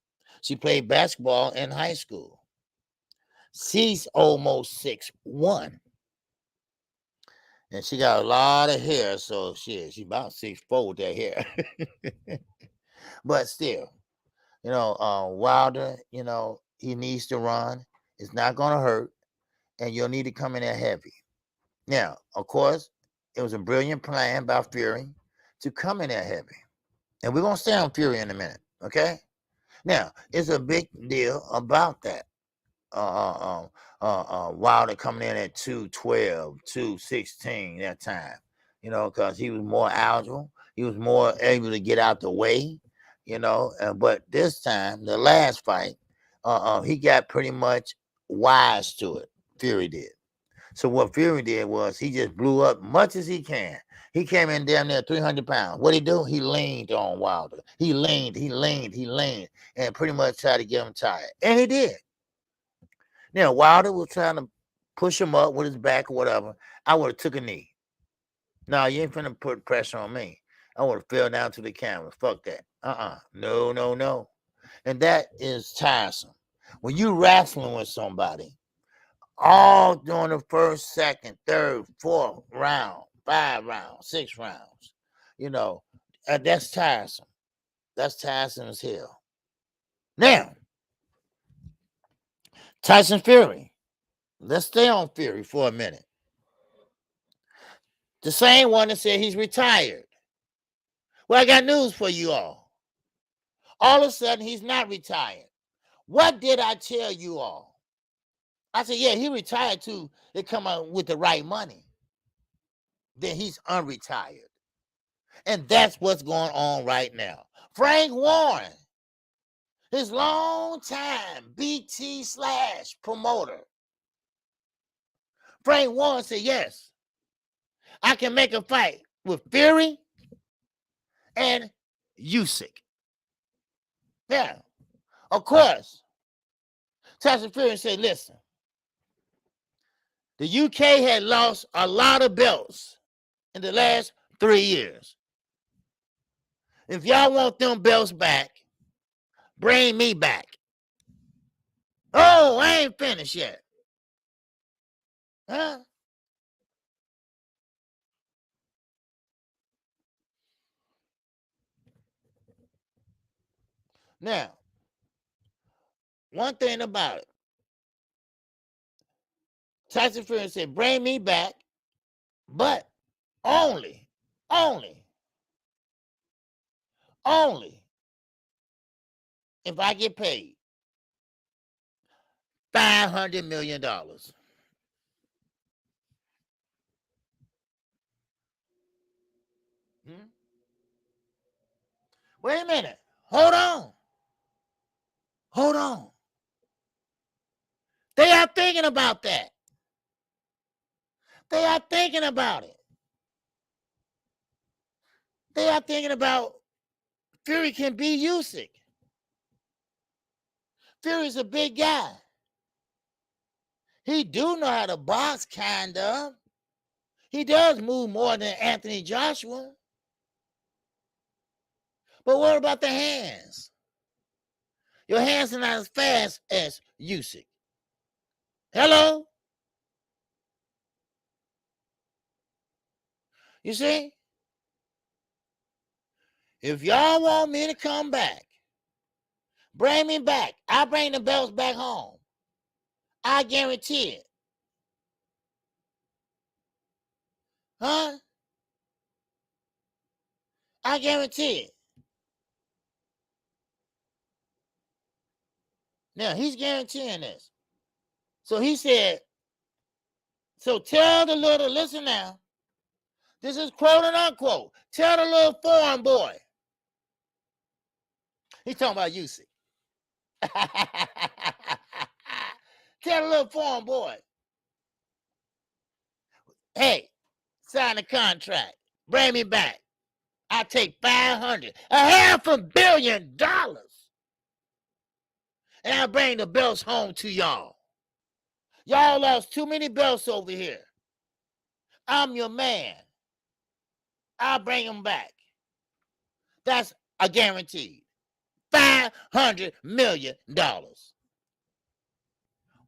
She played basketball in high school. She's almost 6'1", and she got a lot of hair. So she about 6'4" with that hair. But still, you know, Wilder, you know, he needs to run. It's not gonna hurt, and you'll need to come in there heavy. Now, of course, it was a brilliant plan by Fury to come in there heavy, and we're gonna stay on Fury in a minute, okay? Now, it's a big deal about that. Wilder coming in at 212, 216 that time, you know, because he was more agile. He was more able to get out the way, you know. But this time, the last fight, he got pretty much wise to it. Fury did. So what Fury did was he just blew up much as he can. He came in damn near 300 pounds. What he do? He leaned on Wilder. He leaned, and pretty much tried to get him tired. And he did. Now, Wilder was trying to push him up with his back or whatever. I would have took a knee. No, you ain't finna put pressure on me. I would have fell down to the camera. Fuck that. No. And that is tiresome. When you wrestling with somebody, all during the first, second, third, fourth round, 5 rounds, 6 rounds, you know, that's tiresome. That's tiresome as hell. Now, Tyson Fury. Let's stay on Fury for a minute. The same one that said he's retired. Well, I got news for you all. All of a sudden, he's not retired. What did I tell you all? I said, yeah, he retired too. They come out with the right money. Then he's unretired. And that's what's going on right now. Frank Warren, his long time BT / promoter. Frank Warren said, yes, I can make a fight with Fury and Usyk. Yeah, of course. Tyson Fury said, listen, the UK had lost a lot of belts in the last 3 years. If y'all want them belts back, bring me back. Oh, I ain't finished yet. Huh? Now, one thing about it, Tyson Fury said, bring me back, but only if I get paid $500 million. Wait a minute. Hold on. They are thinking about that. They are thinking about it. They are thinking about Fury can be Usyk. Fury's a big guy. He do know how to box, kind of. He does move more than Anthony Joshua. But what about the hands? Your hands are not as fast as Usyk. Hello? You see? If y'all want me to come back, bring me back. I'll bring the belts back home. I guarantee it. Huh? I guarantee it. Now, he's guaranteeing this. So he said, so tell the little, listen now, this is quote and unquote, tell the little foreign boy. He's talking about Usyk. Tell the little foreign boy, hey, sign the contract. Bring me back. I take $500, $500 million. And I bring the belts home to y'all. Y'all lost too many belts over here. I'm your man. I'll bring them back. That's a guarantee. $500 million.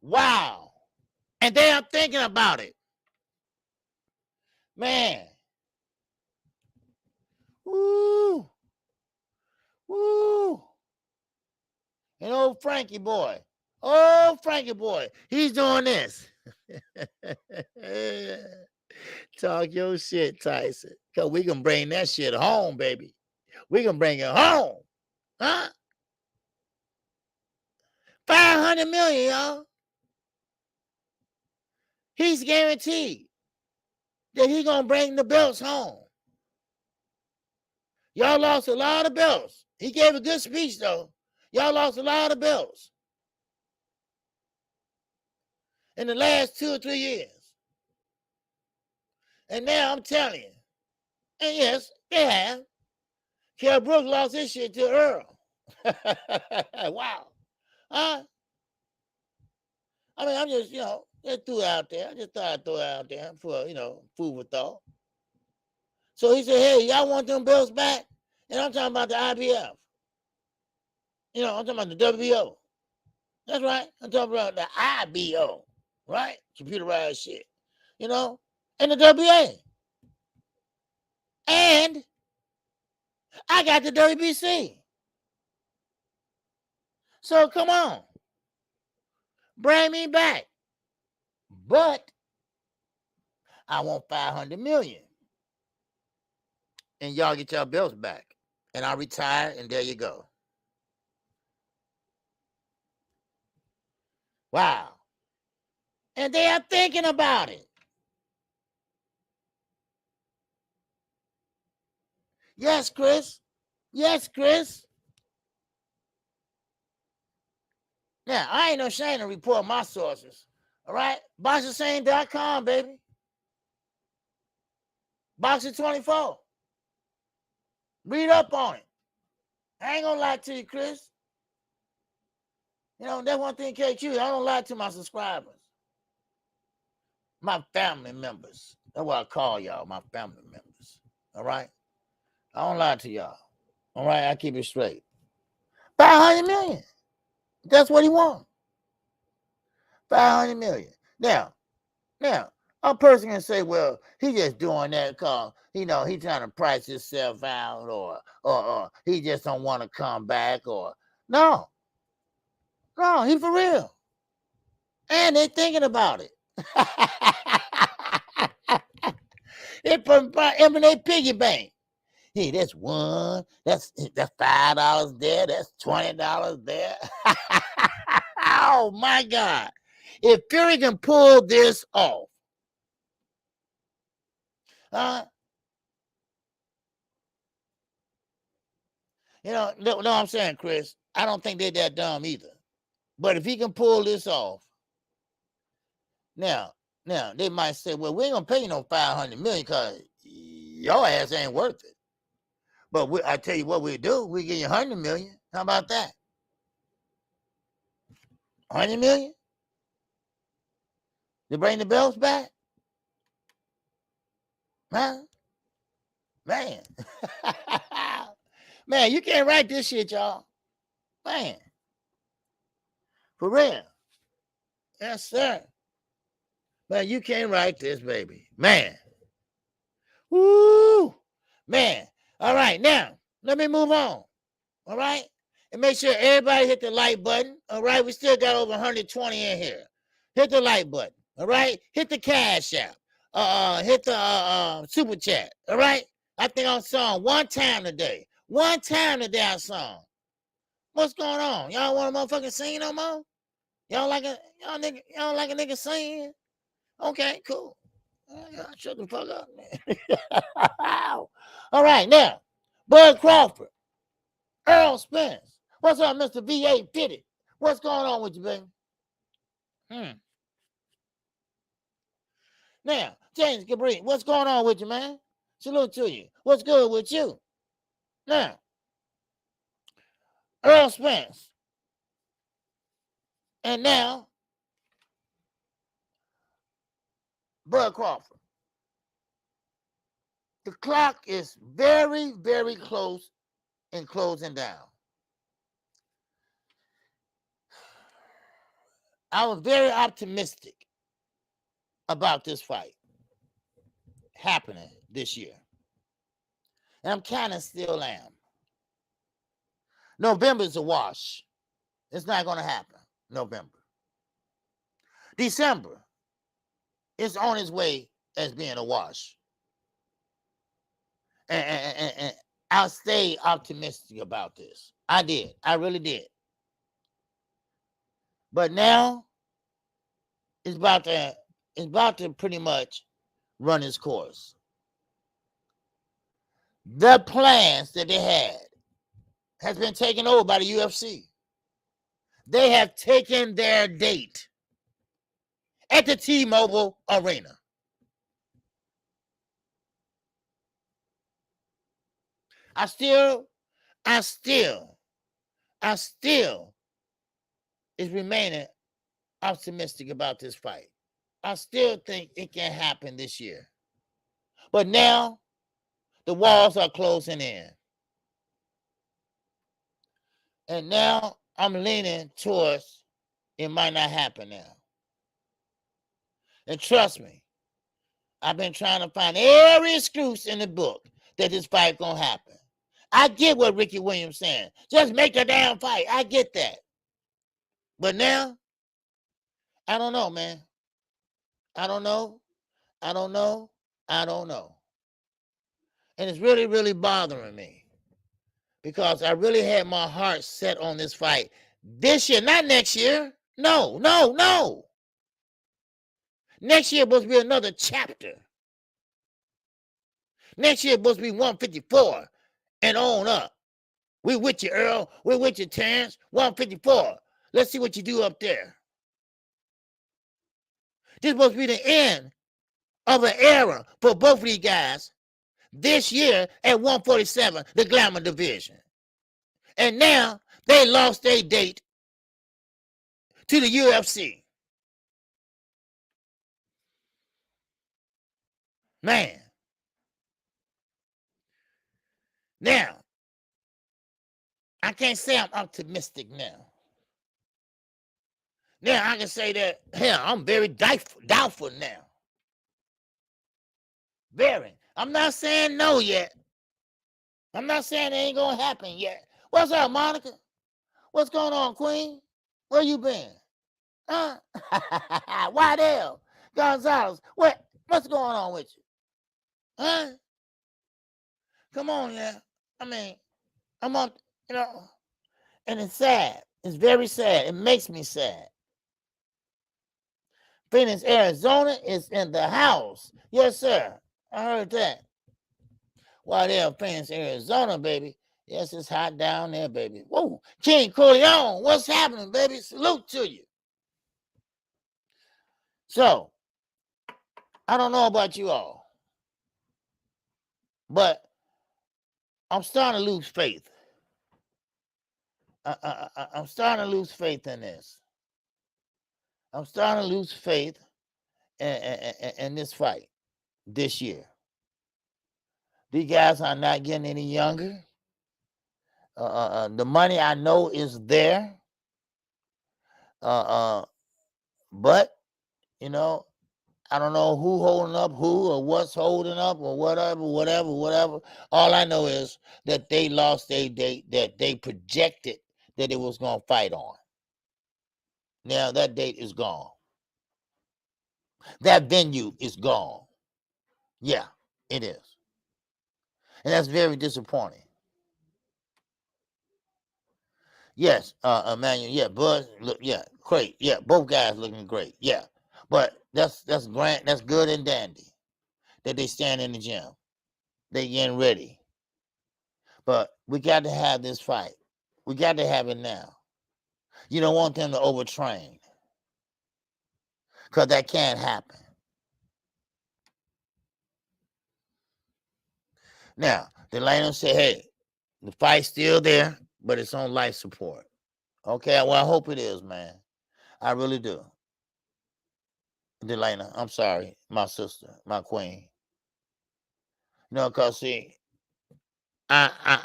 Wow. And they are thinking about it. Man. Woo. Woo. And old Frankie boy. Oh, Frankie boy. He's doing this. Talk your shit, Tyson. Because we can bring that shit home, baby. We can bring it home. Huh? $500 million, y'all. He's guaranteed that he's going to bring the belts home. Y'all lost a lot of belts. He gave a good speech, though. Y'all lost a lot of belts in the last 2 or 3 years. And now I'm telling you, and yes, they have. Kell Brooks lost his shit to Earl. Wow. Huh? I mean, I'm just, just threw it out there. I just thought I'd throw it out there for, food for thought. So he said, hey, y'all want them belts back? And I'm talking about the IBF. I'm talking about the WBO. That's right. I'm talking about the IBO, right? Computerized shit. And the WA. And I got the WBC. So come on. Bring me back. But I want $500 million. And y'all get your belts back. And I retire, and there you go. Wow. And they are thinking about it. Yes, Chris. Yes, Chris. Now, I ain't no shame to report my sources. All right? BoxerSane.com, baby. Boxer24. Read up on it. I ain't gonna lie to you, Chris. That's one thing, KQ. I don't lie to my subscribers. My family members. That's what I call y'all, my family members. All right? I don't lie to y'all. All right? I keep it straight. $500 million. That's what he wants. $500 million. Now, a person can say, well, he just doing that because, he trying to price himself out or he just don't want to come back or no, he for real. And they thinking about it. They put in their piggy bank. Hey, that's one, that's $5 there, that's $20 there. Oh my God. If Fury can pull this off, no, I'm saying, Chris, I don't think they're that dumb either. But if he can pull this off, now they might say, well, we ain't gonna pay you no $500 million because your ass ain't worth it. But I tell you what we do, we give you $100 million. How about that? $100 million? To bring the belts back? Huh? Man. Man, you can't write this shit, y'all. Man. For real. Yes, sir. Man, you can't write this, baby. Man. Woo! Man. All right, now, let me move on. All right? And make sure everybody hit the like button. All right? We still got over 120 in here. Hit the like button. All right? Hit the cash app. Hit the super chat. All right? I think I saw one time today. One time today I saw. What's going on? Y'all want a motherfucking sing no more? Y'all like a y'all like a nigga sing? Okay, cool. Shut the fuck up, man. All right, now, Bud Crawford, Earl Spence. What's up, Mr. V8 Fitted? What's going on with you, baby? Now, James Cabrini, what's going on with you, man? Salute to you. What's good with you? Now, Earl Spence. And now, Bud Crawford. The clock is very, very close in closing down. I was very optimistic about this fight happening this year. And I'm kind of still am. November is a wash. It's not going to happen. November. December is on its way as being a wash. And I'll stay optimistic about this. I did. I really did. But now it's about to pretty much run its course. The plans that they had has been taken over by the UFC. They have taken their date at the T-Mobile Arena. I still is remaining optimistic about this fight. I still think it can happen this year. But now the walls are closing in. And now I'm leaning towards it might not happen now. And trust me, I've been trying to find every excuse in the book that this fight gonna happen. I get what Ricky Williams saying. Just make the damn fight. I get that. But now, I don't know, man. I don't know. And it's really, really bothering me. Because I really had my heart set on this fight this year, not next year. No. Next year supposed to be another chapter. Next year supposed to be 154 and on up. We with you, Earl. We're with you, Terrence. 154. Let's see what you do up there. This supposed to be the end of an era for both of these guys this year at 147, the Glamour division. And now they lost their date to the UFC. Man. Now, I can't say I'm optimistic now. Now, I can say that, hell, I'm very doubtful now. Very. I'm not saying no yet. I'm not saying it ain't going to happen yet. What's up, Monica? What's going on, Queen? Where you been? Huh? Waddell, Gonzalez, what's going on with you? Huh? Come on, yeah. I mean, I'm on, and it's sad. It's very sad. It makes me sad. Phoenix, Arizona is in the house. Yes, sir. I heard that. Waddell, Phoenix, Arizona, baby. Yes, it's hot down there, baby. Whoa. King Corleone, what's happening, baby? Salute to you. So, I don't know about you all, but I'm starting to lose faith. I'm starting to lose faith in this. I'm starting to lose faith in this fight this year. These guys are not getting any younger. The money I know is there. But you know, I don't know who holding up who or what's holding up or whatever. All I know is that they lost a date that they projected that it was going to fight on. Now that date is gone. That venue is gone. Yeah, it is. And that's very disappointing. Yes, Emmanuel, yeah, Bud, look, yeah, great. Yeah, both guys looking great. Yeah. But that's grand, that's good and dandy that they stand in the gym. They getting ready. But we got to have this fight. We got to have it now. You don't want them to overtrain. Because that can't happen. Now, the Delano said, hey, the fight's still there, but it's on life support. Okay, well, I hope it is, man. I really do. Delana, I'm sorry, my sister, my queen. No, because see, I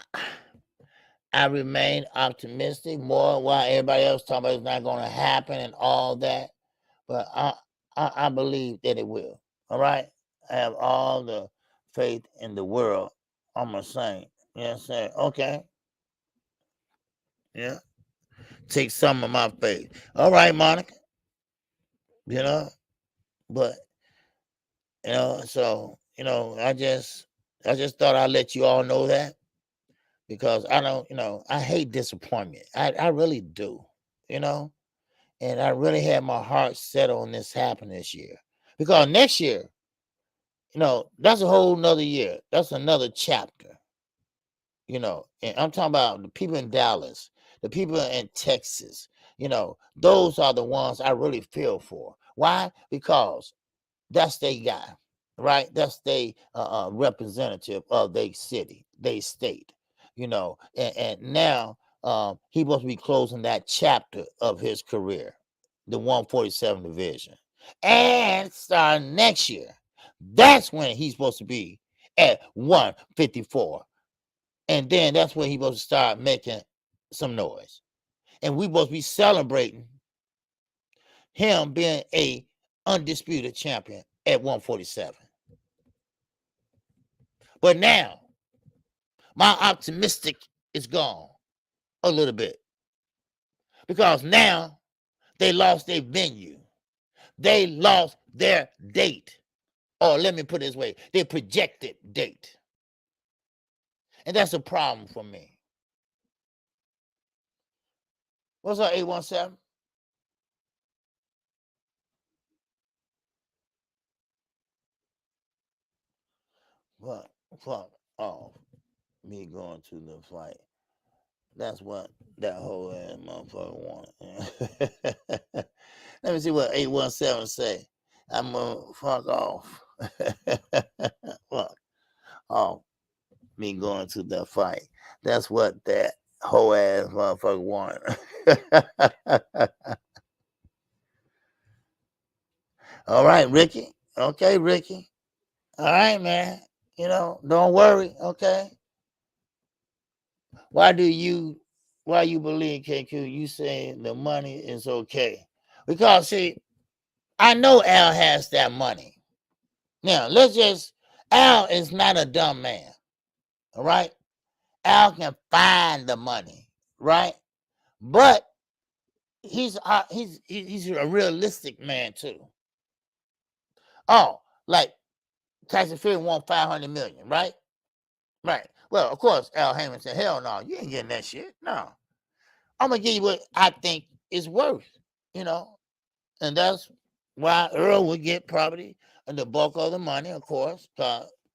remain optimistic more while everybody else talking about it's not going to happen and all that. But I believe that it will. All right? I have all the faith in the world. I'm a saint. Yes, sir. Okay. Yeah. Take some of my faith. All right, Monica. You know, but so I just thought I'd let you all know that because I don't, I hate disappointment. I really do, and I really had my heart set on this happening this year because next year, that's a whole nother year. That's another chapter, and I'm talking about the people in Dallas, the people in Texas, those are the ones I really feel for. Why? Because that's their guy, right? That's their representative of their city, their state, and now he supposed to be closing that chapter of his career, the 147 division. And starting next year, that's when he's supposed to be at 154. And then that's when he's supposed to start making some noise. And we supposed to be celebrating him being a undisputed champion at 147. But now, my optimistic is gone a little bit. Because now they lost their venue. They lost their date. Or let me put it this way, their projected date. And that's a problem for me. What's up, 817? What? Fuck off. Me going to the fight. That's what that whole ass motherfucker wanted. Let me see what 817 say. I'm gonna fuck off. Fuck off. Me going to the fight. That's what that whole ass motherfucker wanted. All right, Ricky. Okay, Ricky. All right, man. Don't worry. Okay. Why you believe, KQ? You saying the money is okay? Because see, I know Al has that money. Now Al is not a dumb man. All right. Al can find the money, right? But he's a realistic man too. Oh, like Tyson Fury won 500 million, right? Right. Well, of course, Al Heyman said, "Hell no, you ain't getting that shit. No, I'm gonna give you what I think is worth." And that's why Earl would get probably the bulk of the money, of course.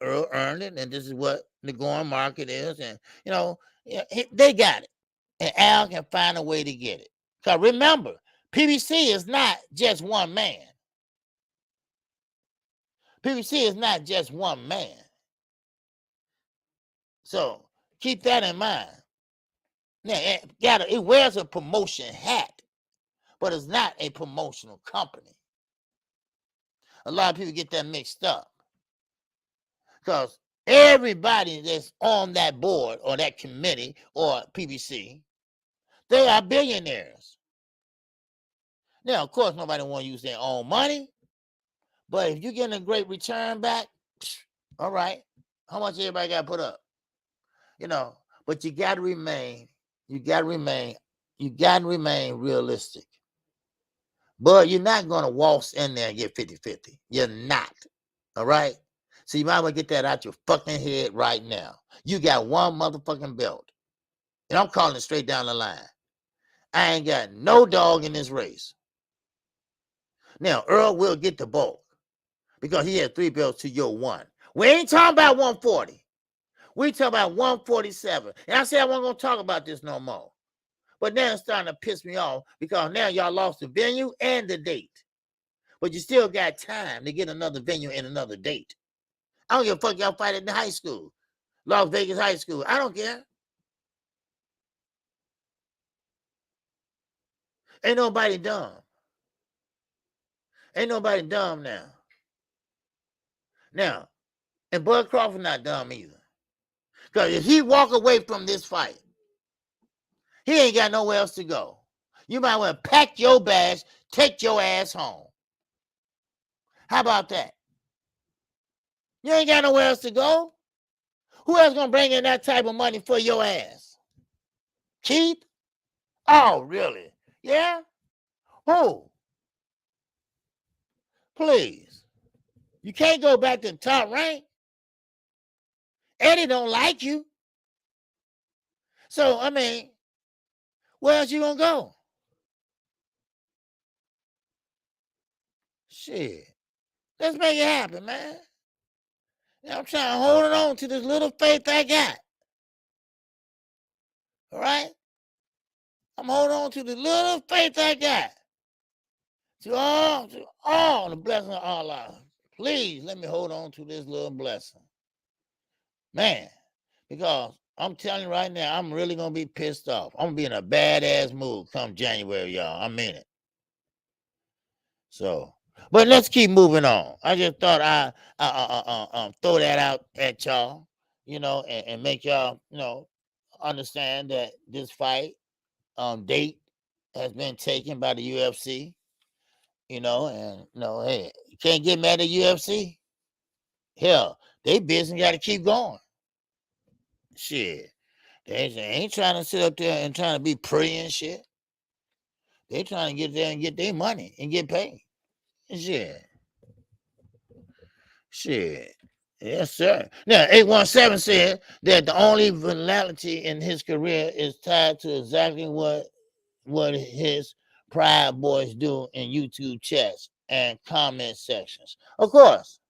Earl earned it, and this is what the going market is, and they got it, and Al can find a way to get it. Because remember, PBC is not just one man. PBC is not just one man. So keep that in mind. Now, it wears a promotion hat, but it's not a promotional company. A lot of people get that mixed up. Because Everybody that's on that board or that committee or PBC, they are billionaires. Now, of course, nobody want to use their own money, but if you're getting a great return back, all right. How much everybody got to put up? But you got to remain realistic. But you're not going to waltz in there and get 50-50. You're not. All right? So you might as well get that out your fucking head right now. You got one motherfucking belt. And I'm calling it straight down the line. I ain't got no dog in this race. Now, Earl will get the bulk because he had 3 belts to your 1. We ain't talking about 140. We talking about 147. And I said I wasn't going to talk about this no more. But now it's starting to piss me off because now y'all lost the venue and the date. But you still got time to get another venue and another date. I don't give a fuck y'all fight in high school. Las Vegas High School. I don't care. Ain't nobody dumb. Ain't nobody dumb now. Now, and Bud Crawford not dumb either. Because if he walk away from this fight, he ain't got nowhere else to go. You might want to pack your bags, take your ass home. How about that? You ain't got nowhere else to go. Who else gonna bring in that type of money for your ass? Keith? Oh, really? Yeah? Who? Please. You can't go back to the top rank. Eddie don't like you. So, I mean, where else you gonna go? Shit. Let's make it happen, man. I'm trying to hold on to this little faith I got. All right? I'm holding on to the little faith I got. To all the blessing of Allah. Please let me hold on to this little blessing. Man, because I'm telling you right now, I'm really going to be pissed off. I'm going to be in a badass mood come January, y'all. I mean it. So, but let's keep moving on. I just thought I throw that out at y'all, and make y'all, understand that this fight date has been taken by the UFC, and hey, you can't get mad at UFC. Hell, they business got to keep going. Shit. They ain't trying to sit up there and trying to be pretty and shit. They trying to get there and get their money and get paid. Shit. Yes, sir. Now, 817 said that the only virality in his career is tied to exactly what his Pride Boys do in YouTube chats and comment sections. Of course,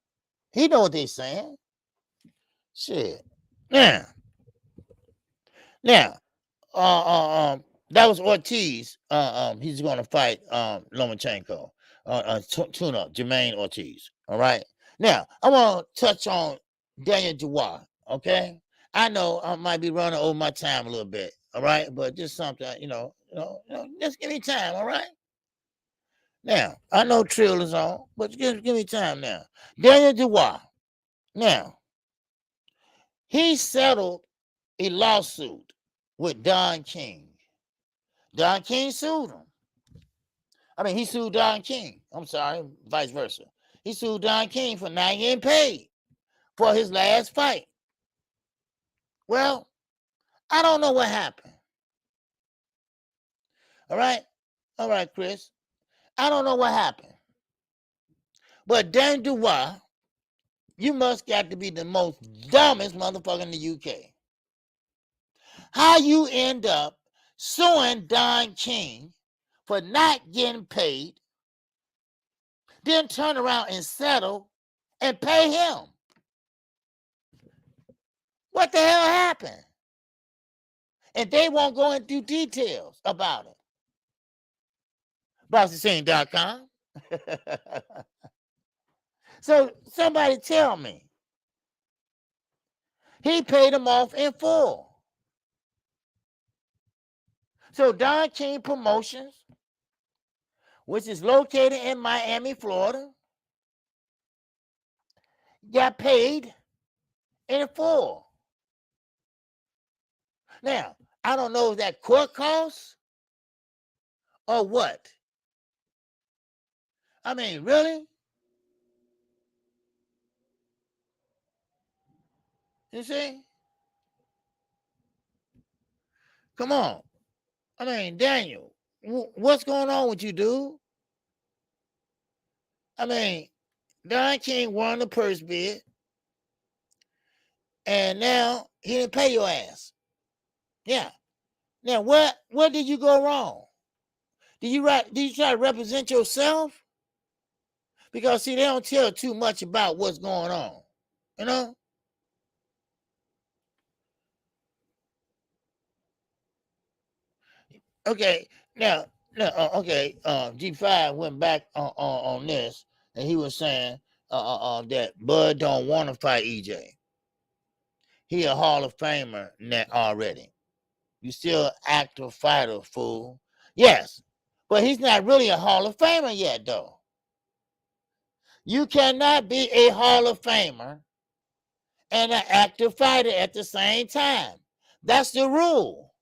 he know what they saying. Shit. Now, that was Ortiz. He's going to fight Lomachenko. Tune-up, Jermaine Ortiz. All right. Now, I want to touch on Daniel Dubois. Okay. I know I might be running over my time a little bit. All right. But just something, just give me time. All right. Now, I know Trill is on, but give me time now. Daniel Dubois. Now, he settled a lawsuit with Don King. Don King sued him. I mean, he sued Don King. I'm sorry, vice versa. He sued Don King for not getting paid for his last fight. Well, I don't know what happened. All right, Chris. I don't know what happened. But Dan Dubois, you must got to be the most dumbest motherfucker in the UK. How you end up suing Don King for not getting paid, then turn around and settle and pay him? What the hell happened? And they won't go into details about it. BoxingScene.com. So somebody tell me. He paid him off in full. So Don King Promotions, which is located in Miami, Florida, got paid in full. Now, I don't know if that court costs or what. I mean, really? You see? Come on. I mean, Daniel, what's going on with you, dude? I mean, Don King won the purse bid, and now he didn't pay your ass. Yeah. Now, what did you go wrong? Did you try to represent yourself? Because see, they don't tell too much about what's going on. You know? Okay. Now, okay. G5 went back on this, and he was saying that Bud don't want to fight EJ. He a Hall of Famer already. You still active fighter, fool. Yes, but he's not really a Hall of Famer yet, though. You cannot be a Hall of Famer and an active fighter at the same time. That's the rule.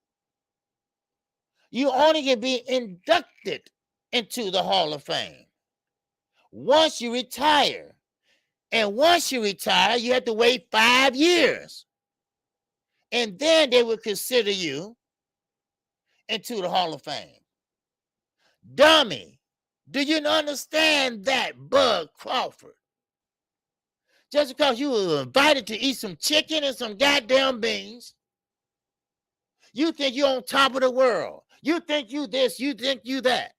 You only can be inducted into the Hall of Fame once you retire. And once you retire, you have to wait 5 years. And then they will consider you into the Hall of Fame. Dummy, do you understand that, Bud Crawford? Just because you were invited to eat some chicken and some goddamn beans, you think you're on top of the world. You think you this, you think you that.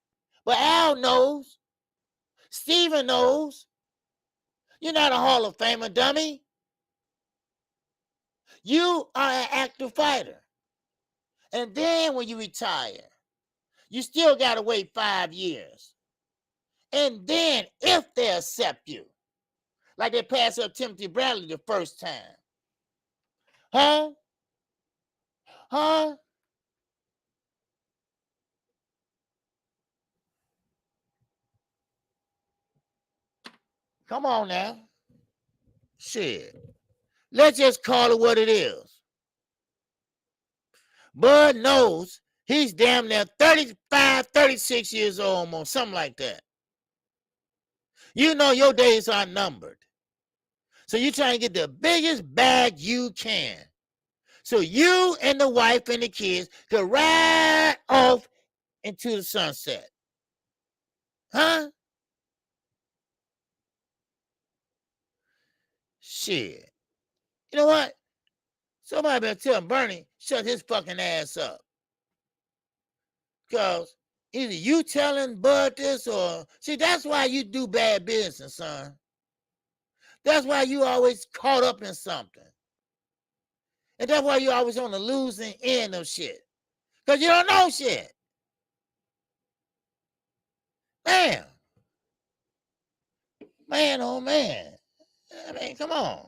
But Al knows. Steven knows. You're not a Hall of Famer, dummy. You are an active fighter. And then when you retire, you still got to wait 5 years. And then if they accept you, like they passed up Timothy Bradley the first time. Huh? Huh? Come on now. Shit. Let's just call it what it is. Bud knows he's damn near 35, 36 years old, almost, something like that. You know your days are numbered. So you try and get the biggest bag you can. So you and the wife and the kids could ride off into the sunset. Huh? Shit. You know what? Somebody better tell Bernie, shut his fucking ass up. Because either you telling Bud this or... See, that's why you do bad business, son. That's why you always caught up in something. And that's why you always on the losing end of shit. Because you don't know shit. Man. Man, oh man. I mean, come on.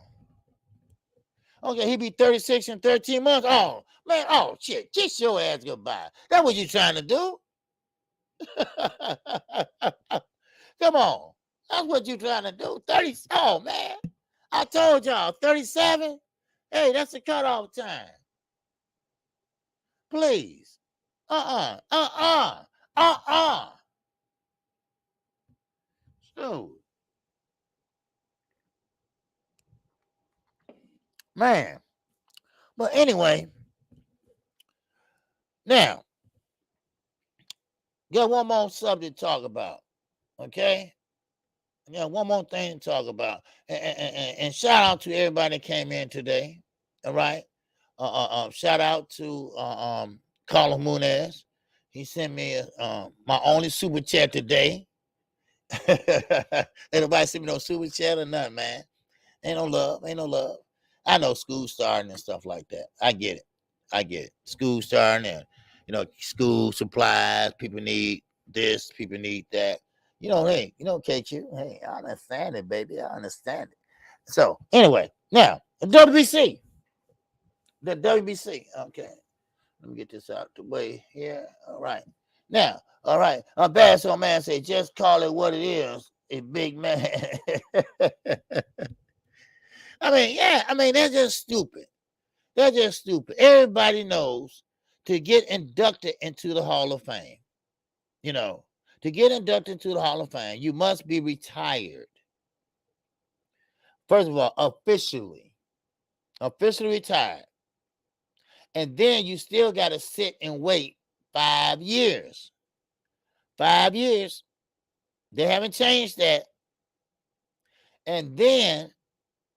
Okay, he be 36 in 13 months. Oh, man, oh, shit. Kiss your ass goodbye. That's what you trying to do. Come on. That's what you trying to do. 30. Oh, man. I told y'all, 37. Hey, that's the cutoff time. Please. Dude. Man. But anyway, now, got one more subject to talk about. Okay? Yeah, one more thing to talk about. And shout out to everybody that came in today. All right. Shout out to Carlos Munez. He sent me my only super chat today. Ain't nobody sent me no super chat or nothing, man. Ain't no love. Ain't no love. I know school starting and stuff like that. I get it. School starting and, school supplies. People need this. People need that. Hey, KQ. Hey, I understand it, baby. I understand it. So, anyway, now, the WBC. Okay. Let me get this out the way here. All right. Now, all right. A bad soul man say, just call it what it is. A big man. I mean, yeah, I mean, they're just stupid. They're just stupid. Everybody knows to get inducted into the Hall of Fame, you know, to get inducted into the Hall of Fame, you must be retired. First of all, officially retired. And then you still got to sit and wait 5 years. 5 years. They haven't changed that. And then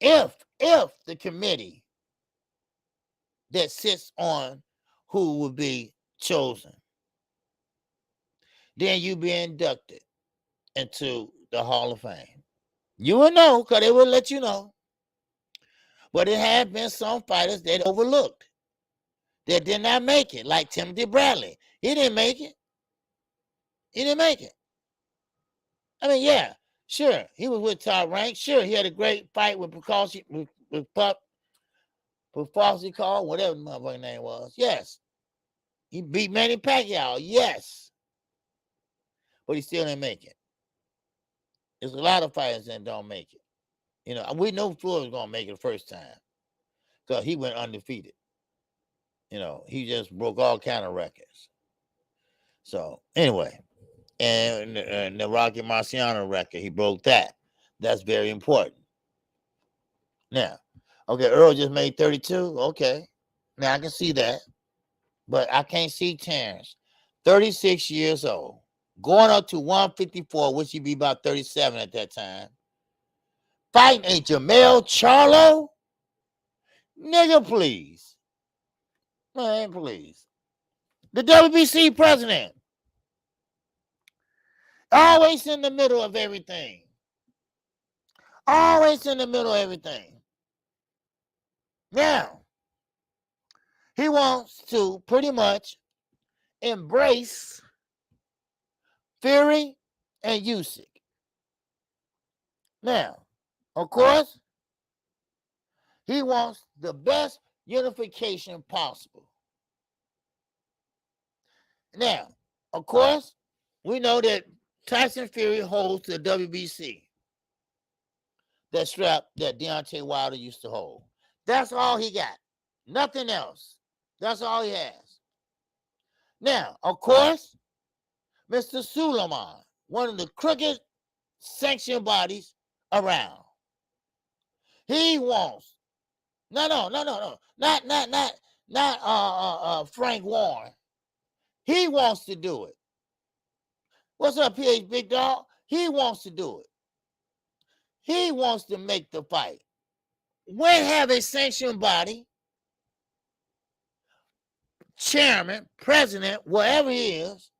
if the committee that sits on who will be chosen, then you be inducted into the Hall of Fame. You will know because they will let you know. But it have been some fighters that overlooked that did not make it, like Timothy Bradley. He didn't make it. He didn't make it. I mean, yeah, sure, he was with Top Rank. Sure, he had a great fight with Precaution, with Pup, Precaution Call, whatever the motherfucking name was. Yes. He beat Manny Pacquiao. Yes. But he still didn't make it. There's a lot of fighters that don't make it. You know, we knew Floyd was going to make it the first time because he went undefeated. You know, he just broke all kind of records. So, anyway, and the Rocky Marciano record, he broke that. That's very important. Now, okay, Earl just made 32. Okay. Now, I can see that. But I can't see Terrence, 36 years old, going up to 154, which he'd be about 37 at that time, fighting a Jamel Charlo? Nigga, please. Man, please. The WBC president. Always in the middle of everything. Always in the middle of everything. Now, he wants to pretty much embrace Fury and Usyk. Now, of course, he wants the best unification possible. Now, of course, we know that Tyson Fury holds the WBC, that strap that Deontay Wilder used to hold. That's all he got. Nothing else. That's all he has. Now, of course, Mr. Suleiman, one of the crooked sanction bodies around. He wants not Frank Warren. He wants to do it. What's up, PH Big Dog? He wants to do it. He wants to make the fight. When have a sanctioned body, chairman, president, whatever he is,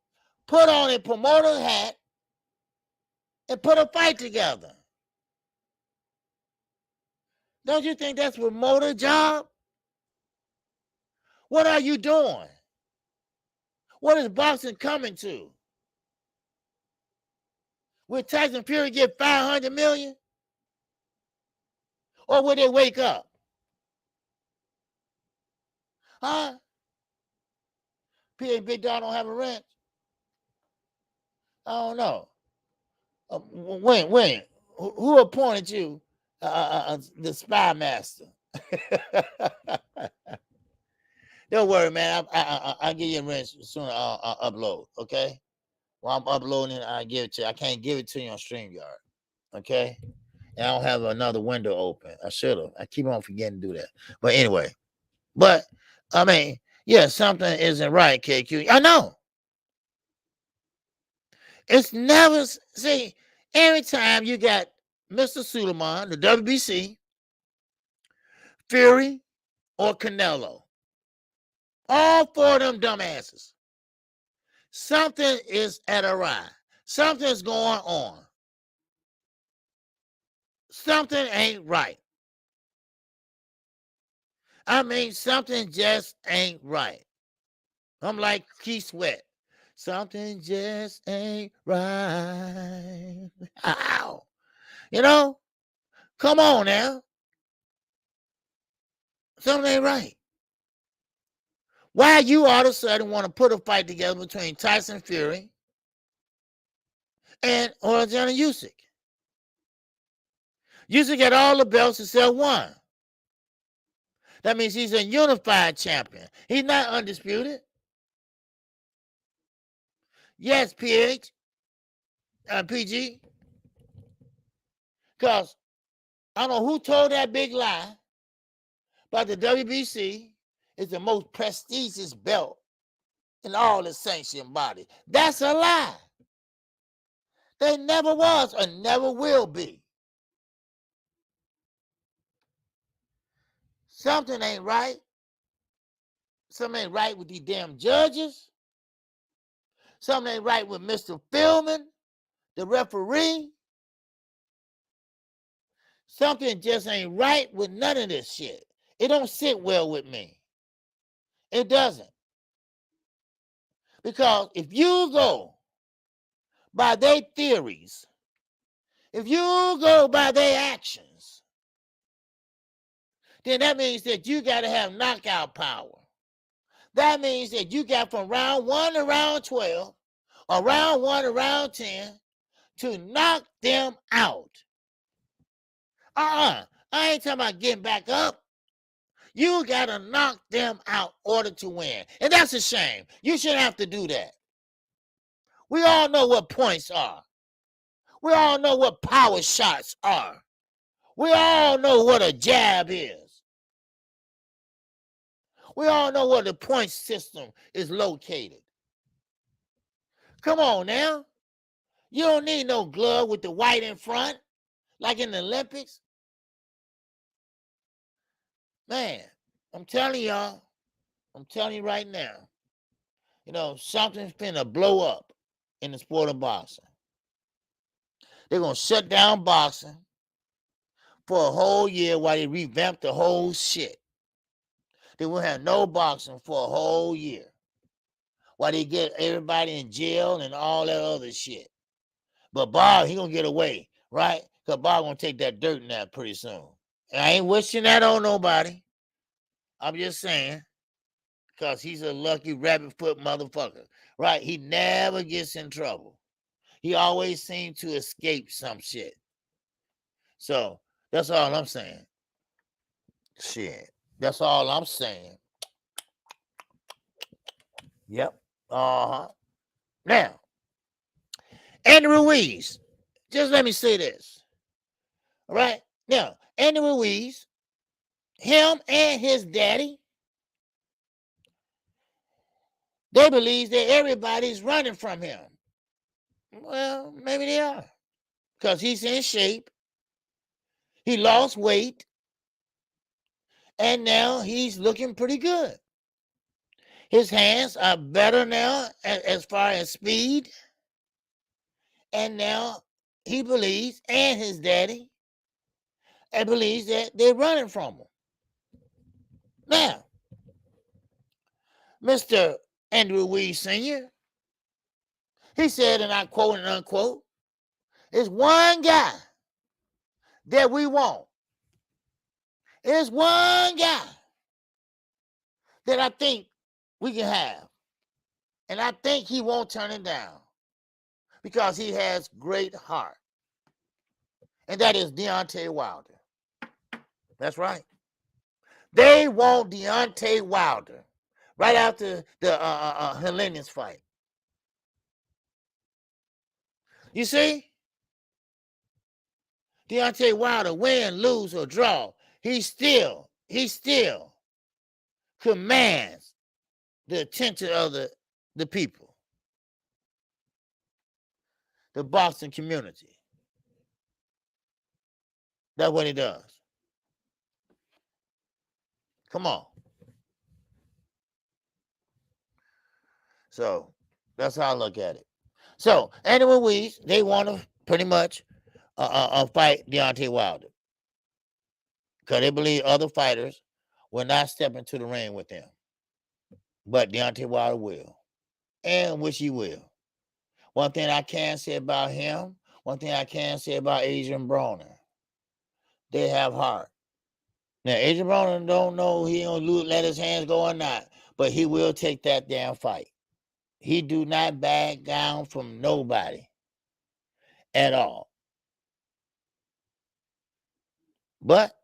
put on a promoter hat and put a fight together? Don't you think that's a promoter job? What are you doing? What is boxing coming to? Will Tyson Fury get $500 million? Or will they wake up? Huh? PA Big Dog don't have a rent? I don't know. When? Who appointed you the spy master? Don't worry, man. I'll give you a rent as soon as I upload, okay? While I'm uploading, I'll give it to you. I can't give it to you on StreamYard, okay? And I don't have another window open. I should have. I keep on forgetting to do that. But anyway, I mean, yeah, something isn't right, KQ. I know. It's never, see, every time you got Mr. Suleiman, the WBC, Fury, or Canelo, all four of them dumbasses, something is at awry. Something's going on. Something ain't right. I mean, something just ain't right. I'm like Keith Sweat. Something just ain't right. Ow. You know? Come on now. Something ain't right. Why you all of a sudden want to put a fight together between Tyson Fury and Alexander Usyk? Used to get all the belts except one. That means he's a unified champion. He's not undisputed. Yes, PG. Because I don't know who told that big lie, but the WBC is the most prestigious belt in all the sanctioned body. That's a lie. They never was or never will be. Something ain't right. Something ain't right with these damn judges. Something ain't right with Mr. Philman, the referee. Something just ain't right with none of this shit. It don't sit well with me. It doesn't. Because if you go by their theories, if you go by their actions, then that means that you got to have knockout power. That means that you got from round 1 to round 12, or round 1 to round 10, to knock them out. I ain't talking about getting back up. You got to knock them out in order to win. And that's a shame. You shouldn't have to do that. We all know what points are. We all know what power shots are. We all know what a jab is. We all know where the point system is located. Come on now. You don't need no glove with the white in front, like in the Olympics. Man, I'm telling y'all, I'm telling you right now, you know, something's finna blow up in the sport of boxing. They're going to shut down boxing for a whole year while they revamp the whole shit. They will have no boxing for a whole year while they get everybody in jail and all that other shit. But Bob, he going to get away, right? Because Bob going to take that dirt nap pretty soon. And I ain't wishing that on nobody. I'm just saying, because he's a lucky rabbit foot motherfucker, right? He never gets in trouble. He always seems to escape some shit. So that's all I'm saying. Shit. That's all I'm saying. Yep. Uh-huh. Now, Andy Ruiz. Just let me say this. All right? Now, Andy Ruiz, him and his daddy, they believe that everybody's running from him. Well, maybe they are. Because he's in shape. He lost weight. And now he's looking pretty good. His hands are better now as far as speed. And now he believes, and his daddy, and believes that they're running from him. Now, Mr. Andrew Ruiz Sr., he said, and I quote and unquote, "It's one guy that we want. It's one guy that I think we can have. And I think he won't turn it down because he has great heart. And that is Deontay Wilder." That's right. They want Deontay Wilder right after the Helenius fight. You see? Deontay Wilder, win, lose, or draw, he still commands the attention of the people, the boxing community. That's what he does. Come on. So that's how I look at it. So Andy Ruiz, they want to pretty much fight Deontay Wilder because they believe other fighters will not step into the ring with them, but Deontay Wilder will, and which he will. One thing I can say about him, one thing I can say about Adrian Broner, they have heart. Now Adrian Broner don't know he don't let his hands go or not, but he will take that damn fight. He do not back down from nobody at all. But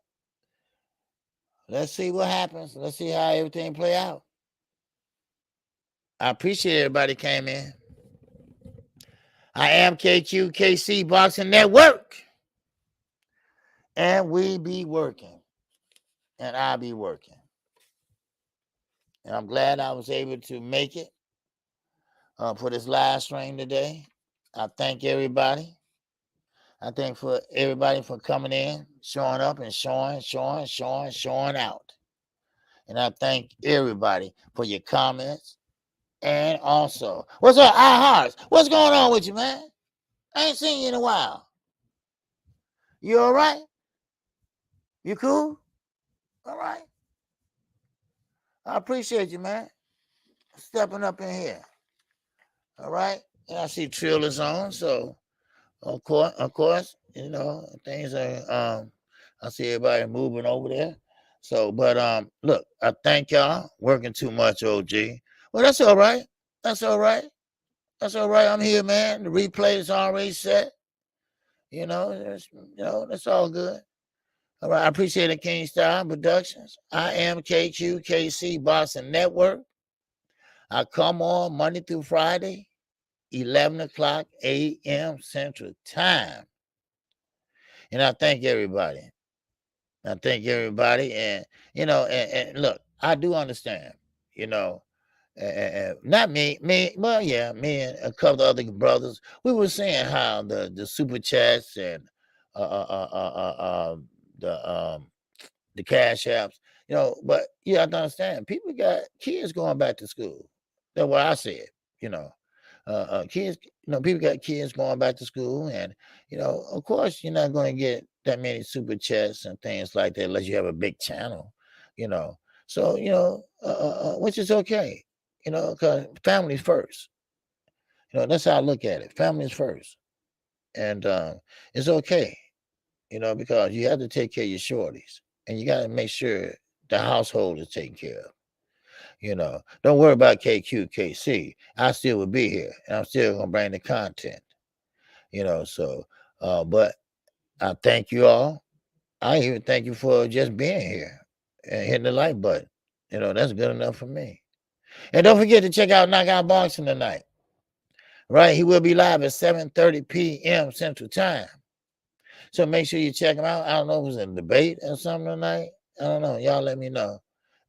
let's see what happens. Let's see how everything play out. I appreciate everybody came in. I am KQKC Boxing Network. And we be working. And I be working. And I'm glad I was able to make it for this live stream today. I thank everybody. I thank for everybody for coming in, showing up and showing out. And I thank everybody for your comments. And also, what's up, iHearts? What's going on with you, man? I ain't seen you in a while. You all right? You cool? All right. I appreciate you, man. Stepping up in here. All right. And I see Trill is on, so of course, you know, things are I see everybody moving over there. So, but look, I thank y'all. Working too much, OG. Well, that's all right. That's all right. That's all right. I'm here, man. The replay is already set. You know, that's all good. All right. I appreciate it, King Style Productions. I am KQKC Boxing Network. I come on Monday through Friday, 11 o'clock a.m. Central Time. And I thank everybody. I thank everybody. And, you know, and look, I do understand, you know, not me, well, yeah, me and a couple of other brothers, we were saying how the super chats and the cash apps, you know, but you have to understand, people got kids going back to school. That's what I said, you know. Kids, you know, people got kids going back to school, and you know, of course, you're not going to get that many super chats and things like that unless you have a big channel, you know. So, you know, which is okay, you know, because family's first. You know, that's how I look at it. Family's first, and it's okay, you know, because you have to take care of your shorties, and you got to make sure the household is taken care of. You know, don't worry about KQKC. I still will be here, and I'm still gonna bring the content. You know, so but I thank you all. I even thank you for just being here and hitting the like button. You know, that's good enough for me. And don't forget to check out Knockout Boxing tonight. Right, he will be live at 7:30 p.m. Central Time. So make sure you check him out. I don't know if it was a debate or something tonight. I don't know. Y'all let me know.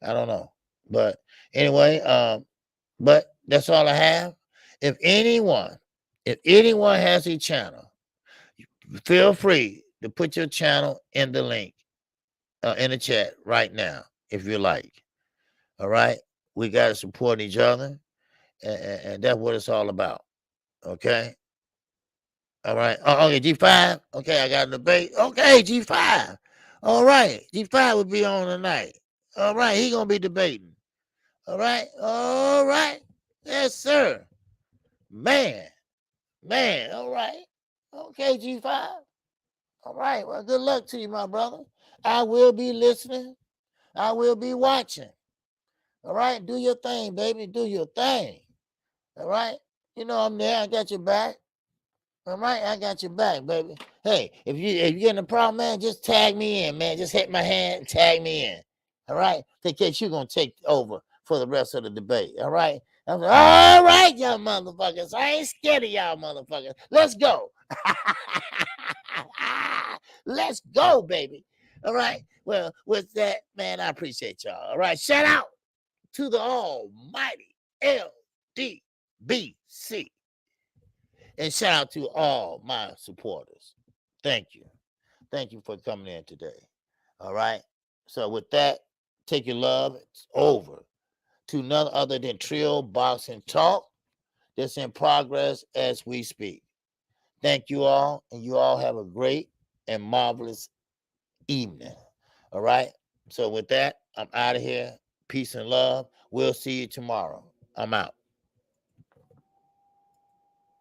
I don't know. But anyway, but that's all I have. If anyone has a channel, feel free to put your channel in the link in the chat right now, if you like. All right, we got to support each other, and that's what it's all about. Okay. All right. Oh, okay, G5. Okay, I got a debate. Okay, G5. All right, G5 will be on tonight. All right, he gonna be debating. All right. All right. Yes, sir. Man. All right. Okay, G5. All right. Well, good luck to you, my brother. I will be listening. I will be watching. All right. Do your thing, baby. Do your thing. All right. You know I'm there. I got your back. All right. I got your back, baby. Hey, if you get in a problem, man, just tag me in, man. Just hit my hand, tag me in. All right. In case you're gonna take over for the rest of the debate. All right. I'm like, all right, y'all motherfuckers. I ain't scared of y'all motherfuckers. Let's go. Let's go, baby. All right. Well, with that, man, I appreciate y'all. All right. Shout out to the almighty LDBC. And shout out to all my supporters. Thank you. Thank you for coming in today. All right. So with that, take your love. It's over to none other than Trill Boxing Talk. That's in progress as we speak. Thank you all, and you all have a great and marvelous evening. All right. So with that, I'm out of here. Peace and love. We'll see you tomorrow. I'm out.